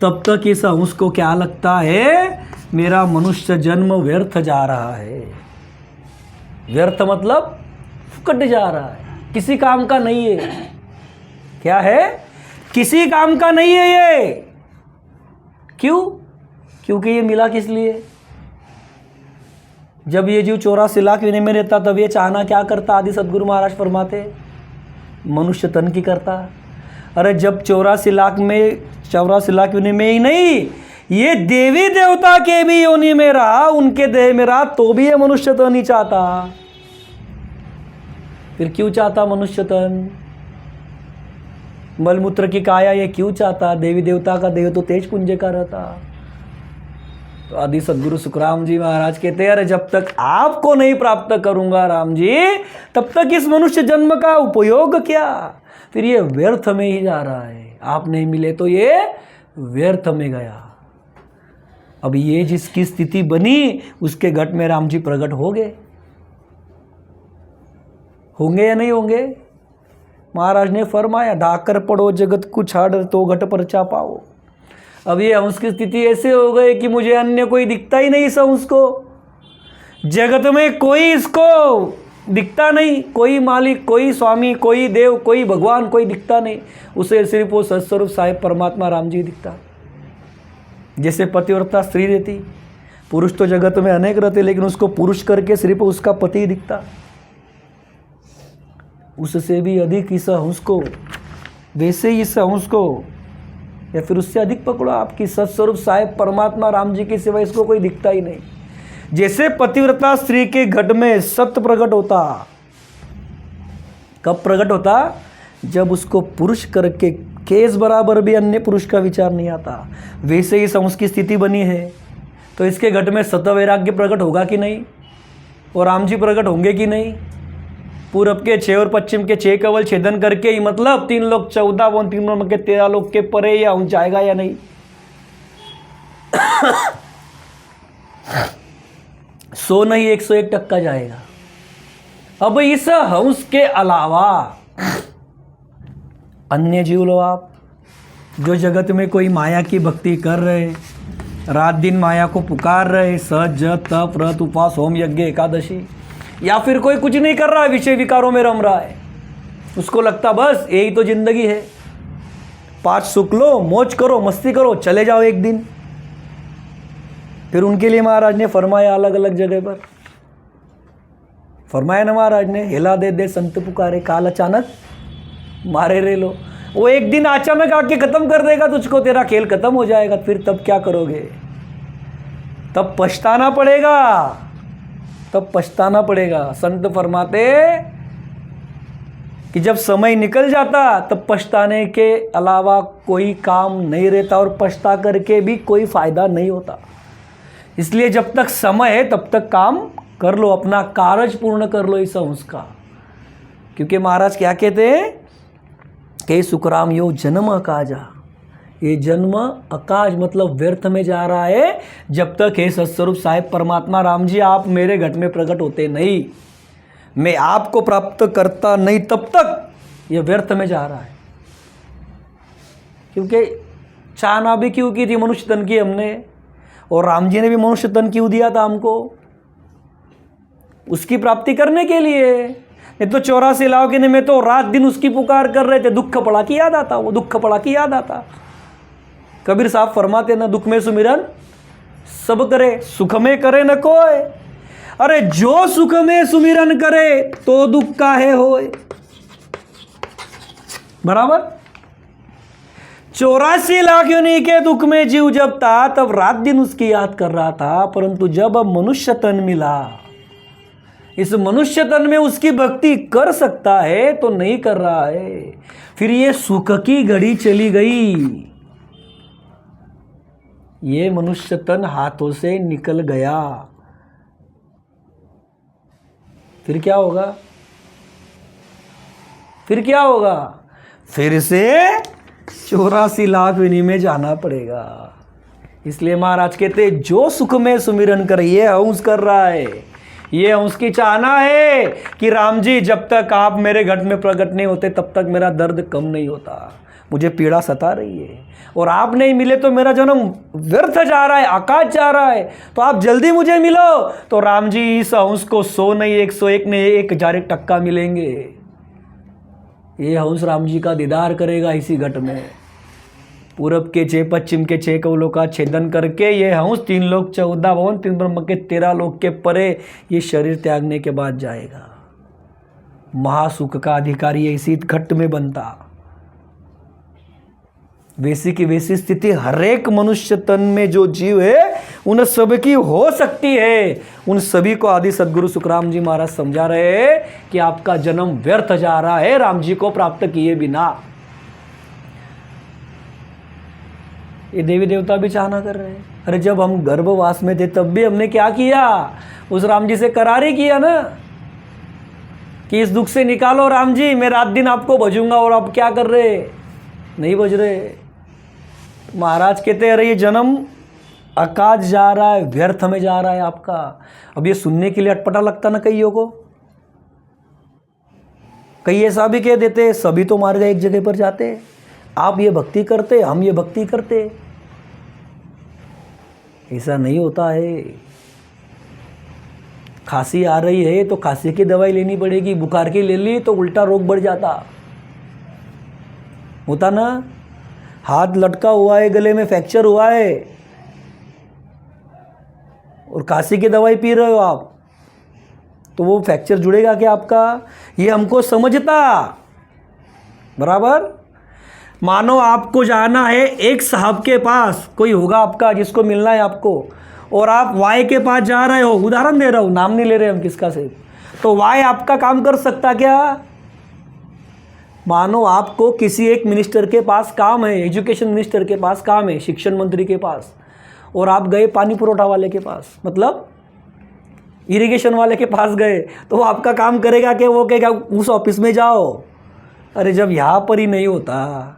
तब तक इस हंस को क्या लगता है, मेरा मनुष्य जन्म व्यर्थ जा रहा है। व्यर्थ मतलब फुकट जा रहा है, किसी काम का नहीं है। क्या है? किसी काम का नहीं है ये। क्यों? क्योंकि ये मिला किस लिए? जब ये जीव 84 लाख योनि में रहता तब ये चाहना क्या करता? आदि सद्गुरु महाराज फरमाते मनुष्य तन की करता। अरे जब 84 लाख योनि में ही नहीं, ये देवी देवता के भी योनि में रहा, उनके देह में रहा, तो भी ये मनुष्य तन नहीं चाहता। फिर क्यों चाहता मनुष्य तन? मलमूत्र की काया ये क्यों चाहता? देवी देवता का देह तो तेज पुंज का रहता। तो आदि सद्गुरु सुखराम जी महाराज कहते हैं, अरे जब तक आपको नहीं प्राप्त करूंगा राम जी, तब तक इस मनुष्य जन्म का उपयोग क्या? फिर ये व्यर्थ में ही जा रहा है। आप नहीं मिले तो ये व्यर्थ में गया। अब ये जिसकी स्थिति बनी, उसके घट में राम जी प्रकट हो गए। होंगे या नहीं होंगे? महाराज ने फरमाया, डाकर पड़ो जगत को छाड़ तो घट पर चा पाओ। अब ये हंस की स्थिति ऐसे हो गई कि मुझे अन्य कोई दिखता ही नहीं इस हंस को। जगत में कोई इसको दिखता नहीं, कोई मालिक, कोई स्वामी, कोई देव, कोई भगवान, कोई दिखता नहीं। उसे सिर्फ वो सत्स्वरूप साहिब परमात्मा राम जी दिखता। जैसे पतिव्रता स्त्री रहती, पुरुष तो जगत में अनेक रहते, लेकिन उसको पुरुष करके सिर्फ उसका पति ही दिखता। उससे भी अधिक इस हंस को, वैसे ही इस हंस को, या फिर उससे अधिक पकड़ो, आपकी सत्स्वरूप साहिब परमात्मा राम जी के सिवा इसको कोई दिखता ही नहीं। जैसे पतिव्रता स्त्री के घट में सत्य प्रकट होता, कब प्रकट होता? जब उसको पुरुष करके केस बराबर भी अन्य पुरुष का विचार नहीं आता। वैसे ही हंस की स्थिति बनी है, तो इसके घट में सत्य वैराग्य प्रकट होगा कि नहीं? और राम जी प्रकट होंगे कि नहीं? पूरब के 6 और पश्चिम के 6 कवल छेदन करके ही, मतलब 3 लोग 14 व 3 लोग के 13 लोग के परे या उन जाएगा या नहीं? 100 नहीं 101% जाएगा। अब इस हंस के अलावा अन्य जीव लो आप, जो जगत में कोई माया की भक्ति कर रहे, रात दिन माया को पुकार रहे, सज तप व्रत उपवास होम यज्ञ एकादशी, या फिर कोई कुछ नहीं कर रहा है, विषय विकारों में रम रहा है, उसको लगता बस यही तो जिंदगी है, 5 सुख लो, मौज करो, मस्ती करो, चले जाओ एक दिन। फिर उनके लिए महाराज ने फरमाया अलग अलग जगह पर फरमाया ना महाराज ने, हिला दे दे संत पुकारे, काल अचानक मारे रे लो। वो एक दिन अचानक आके खत्म कर देगा तुझको, तेरा खेल खत्म हो जाएगा। फिर तब क्या करोगे? तब पछताना पड़ेगा, तब पछताना पड़ेगा। संत फरमाते कि जब समय निकल जाता तब पछताने के अलावा कोई काम नहीं रहता, और पछता करके भी कोई फायदा नहीं होता। इसलिए जब तक समय है तब तक काम कर लो, अपना कार्य पूर्ण कर लो इस अंश का। क्योंकि महाराज क्या कहते हैं कि सुखराम यो जन्म अकाजा, ये जन्म अकाज मतलब व्यर्थ में जा रहा है, जब तक हे सत्स्वरूप साहिब परमात्मा राम जी आप मेरे घट में प्रकट होते नहीं, मैं आपको प्राप्त करता नहीं, तब तक ये व्यर्थ में जा रहा है। क्योंकि चाहना भी क्यों की थी मनुष्य तन की हमने, और राम जी ने भी मनुष्य तन क्यों दिया था हमको? उसकी प्राप्ति करने के लिए। नहीं तो 84 लाख के में तो रात दिन उसकी पुकार कर रहे थे, दुख पड़ा की याद आता, वो दुख पड़ा की याद आता। कबीर साहब फरमाते ना, दुख में सुमिरन सब करे, सुख में करे न कोई। अरे जो सुख में सुमिरन करे तो दुख काहे होए। बराबर। 84 लाख योनि के दुख में जीव जब था तब रात दिन उसकी याद कर रहा था, परंतु जब अब मनुष्य तन मिला, इस मनुष्य तन में उसकी भक्ति कर सकता है तो नहीं कर रहा है। फिर ये सुख की घड़ी चली गई, ये मनुष्य तन हाथों से निकल गया। फिर क्या होगा? फिर क्या होगा? फिर से 84 लाख योनि में जाना पड़ेगा। इसलिए महाराज कहते जो सुख में सुमिरन कर, ये हंस कर रहा है, ये उसकी चाहना है कि राम जी जब तक आप मेरे घट में प्रकट नहीं होते तब तक मेरा दर्द कम नहीं होता, मुझे पीड़ा सता रही है, और आप नहीं मिले तो मेरा जन्म व्यर्थ जा रहा है, आकाश जा रहा है, तो आप जल्दी मुझे मिलो। तो राम जी इस हंस को 100 नहीं 101 नहीं 1001 टक्का मिलेंगे। ये हंस राम जी का दीदार करेगा इसी घट में। पूरब के 6 पश्चिम के 6 कौलों का छेदन करके ये हंस 3 लोक 14 भवन 3 ब्रह्म के 13 लोक के परे ये शरीर त्यागने के बाद जाएगा। महासुख का अधिकारी इसी घट में बनता। वैसी की वैसी स्थिति हर एक मनुष्य तन में जो जीव है उन सब की हो सकती है। उन सभी को आदि सद्गुरु सुखराम जी महाराज समझा रहे हैं कि आपका जन्म व्यर्थ जा रहा है राम जी को प्राप्त किए बिना। ये देवी देवता भी चाहना कर रहे हैं। अरे जब हम गर्भवास में थे तब भी हमने क्या किया? उस राम जी से करार ही किया ना कि इस दुख से निकालो राम जी, मैं रात दिन आपको भजूंगा। और आप क्या कर रहे? नहीं भज रहे। महाराज कहते अरे ये जन्म आकाश जा रहा है, व्यर्थ में जा रहा है आपका। अब ये सुनने के लिए अटपटा लगता ना कईयों को। कई ऐसा भी कह देते सभी तो मार गए एक जगह पर जाते, आप ये भक्ति करते हम ये भक्ति करते। ऐसा नहीं होता है। खांसी आ रही है तो खांसी की दवाई लेनी पड़ेगी, बुखार की ले ली तो उल्टा रोग बढ़ जाता। होता ना, हाथ लटका हुआ है, गले में फ्रैक्चर हुआ है और खांसी की दवाई पी रहे हो आप, तो वो फ्रैक्चर जुड़ेगा क्या आपका? ये हमको समझता। बराबर। मानो आपको जाना है एक साहब के पास, कोई होगा आपका जिसको मिलना है आपको, और आप वाई के पास जा रहे हो। उदाहरण दे रहा हूँ, नाम नहीं ले रहे हम किसका से। तो वाई आपका काम कर सकता क्या? मानो आपको किसी एक मिनिस्टर के पास काम है, एजुकेशन मिनिस्टर के पास काम है, शिक्षण मंत्री के पास, और आप गए पानी पुरोठा वाले के पास, मतलब इरिगेशन वाले के पास गए, तो वो आपका काम करेगा कि वो कहेगा उस ऑफिस में जाओ? अरे जब यहाँ पर ही नहीं होता,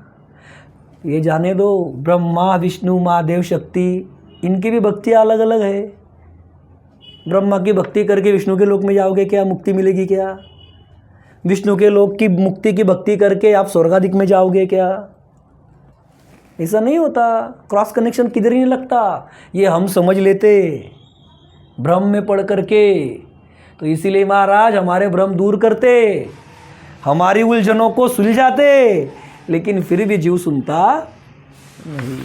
ये जाने दो। ब्रह्मा विष्णु महादेव शक्ति, इनकी भी भक्तियाँ अलग अलग है। ब्रह्मा की भक्ति करके विष्णु के लोक में जाओगे क्या? मुक्ति मिलेगी क्या? विष्णु के लोक की मुक्ति की भक्ति करके आप स्वर्गाधिक में जाओगे क्या? ऐसा नहीं होता। क्रॉस कनेक्शन किधर ही नहीं लगता। ये हम समझ लेते भ्रम में पढ़ करके। तो इसीलिए महाराज हमारे भ्रम दूर करते, हमारी उलझनों को सुलझाते, लेकिन फिर भी जीव सुनता नहीं।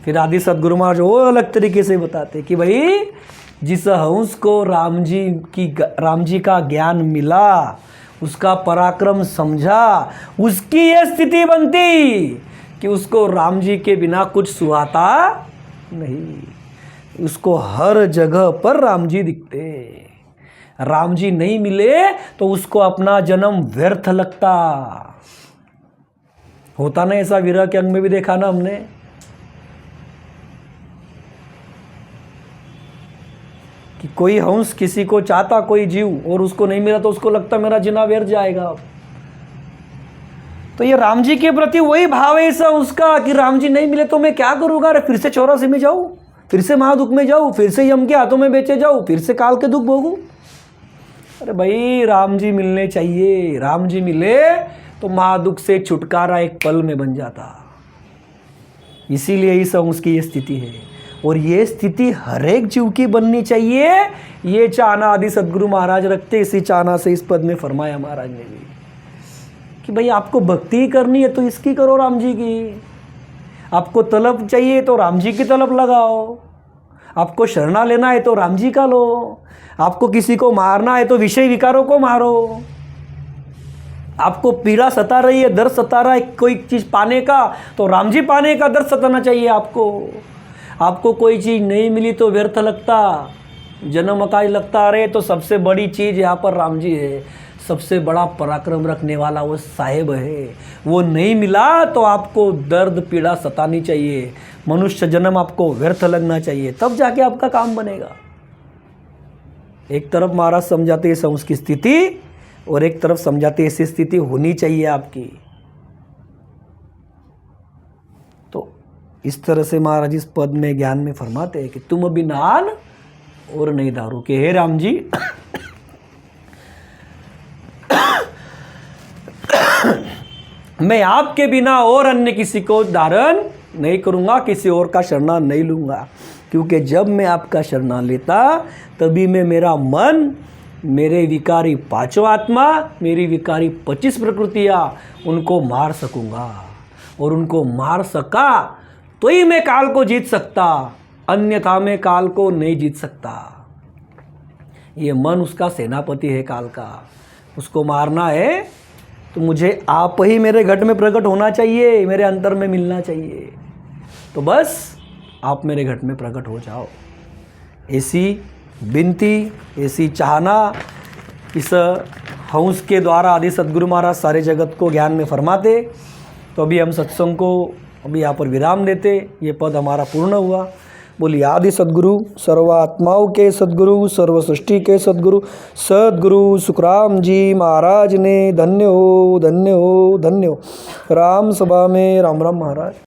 फिर आदि सद्गुरु महाराज वो अलग तरीके से बताते कि भाई जिस हंस को राम जी का ज्ञान मिला, उसका पराक्रम समझा, उसकी ये स्थिति बनती कि उसको राम जी के बिना कुछ सुहाता नहीं। उसको हर जगह पर राम जी दिखते। राम जी नहीं मिले तो उसको अपना जन्म व्यर्थ लगता। होता ना ऐसा, विरह के अंग में भी देखा ना हमने। कि कोई हंस किसी को चाहता, कोई जीव, और उसको नहीं मिला तो उसको लगता मेरा जीना व्यर्थ जाएगा। तो ये राम जी के प्रति वही भाव है ऐसा उसका कि राम जी नहीं मिले तो मैं क्या करूंगा? अरे फिर से 84 में जाऊं, फिर से महादुख में जाऊं, फिर से यम के हाथों में बेचे जाऊं, फिर से काल के दुख भोगूं? अरे भाई, राम जी मिलने चाहिए। राम जी मिले तो महादुख से छुटकारा एक पल में बन जाता। इसीलिए इस अंश की ये स्थिति है, और ये स्थिति हर एक जीव की बननी चाहिए। ये चाहना आदि सदगुरु महाराज रखते। इसी चाहना से इस पद में फरमाया महाराज ने भी कि भाई आपको भक्ति करनी है तो इसकी करो, राम जी की। आपको तलब चाहिए तो राम जी की तलब लगाओ। आपको शरणा लेना है तो राम जी का लो। आपको किसी को मारना है तो विषय विकारों को मारो। आपको पीड़ा सता रही है, दर्द सता रहा है कोई चीज़ पाने का, तो राम जी पाने का दर्द सताना चाहिए आपको। आपको कोई चीज़ नहीं मिली तो व्यर्थ लगता, जन्म अकाल लगता। अरे तो सबसे बड़ी चीज़ यहाँ पर राम जी है। सबसे बड़ा पराक्रम रखने वाला वो साहेब है। वो नहीं मिला तो आपको दर्द पीड़ा सतानी चाहिए। मनुष्य जन्म आपको व्यर्थ लगना चाहिए, तब जाके आपका काम बनेगा। एक तरफ महाराज समझाते हैं उसकी स्थिति, और एक तरफ समझाते ऐसी स्थिति होनी चाहिए आपकी। तो इस तरह से महाराज इस पद में ज्ञान में फरमाते हैं कि तुम अभी नान और नहीं दारू के, हे राम जी मैं आपके बिना और अन्य किसी को धारण नहीं करूंगा, किसी और का शरणा नहीं लूंगा। क्योंकि जब मैं आपका शरणा लेता तभी मैं मेरा मन, मेरे विकारी पांचों आत्मा, मेरी विकारी 25 प्रकृतियाँ, उनको मार सकूंगा। और उनको मार सका तो ही मैं काल को जीत सकता, अन्यथा मैं काल को नहीं जीत सकता। ये मन उसका सेनापति है काल का। उसको मारना है तो मुझे आप ही मेरे घट में प्रकट होना चाहिए, मेरे अंतर में मिलना चाहिए। तो बस आप मेरे घट में प्रकट हो जाओ। ऐसी विनती, ऐसी चाहना इस हंस के द्वारा आदि सद्गुरु महाराज सारे जगत को ज्ञान में फरमाते। तो अभी हम सत्संग को अभी यहाँ पर विराम देते। ये पद हमारा पूर्ण हुआ। बोलिए आदि सद्गुरु, सर्वात्माओं के सद्गुरु, सर्व सृष्टि के सद्गुरु, सद्गुरु सुखराम जी महाराज ने धन्य हो, धन्य हो, धन्य हो। राम सभा में राम राम महाराज।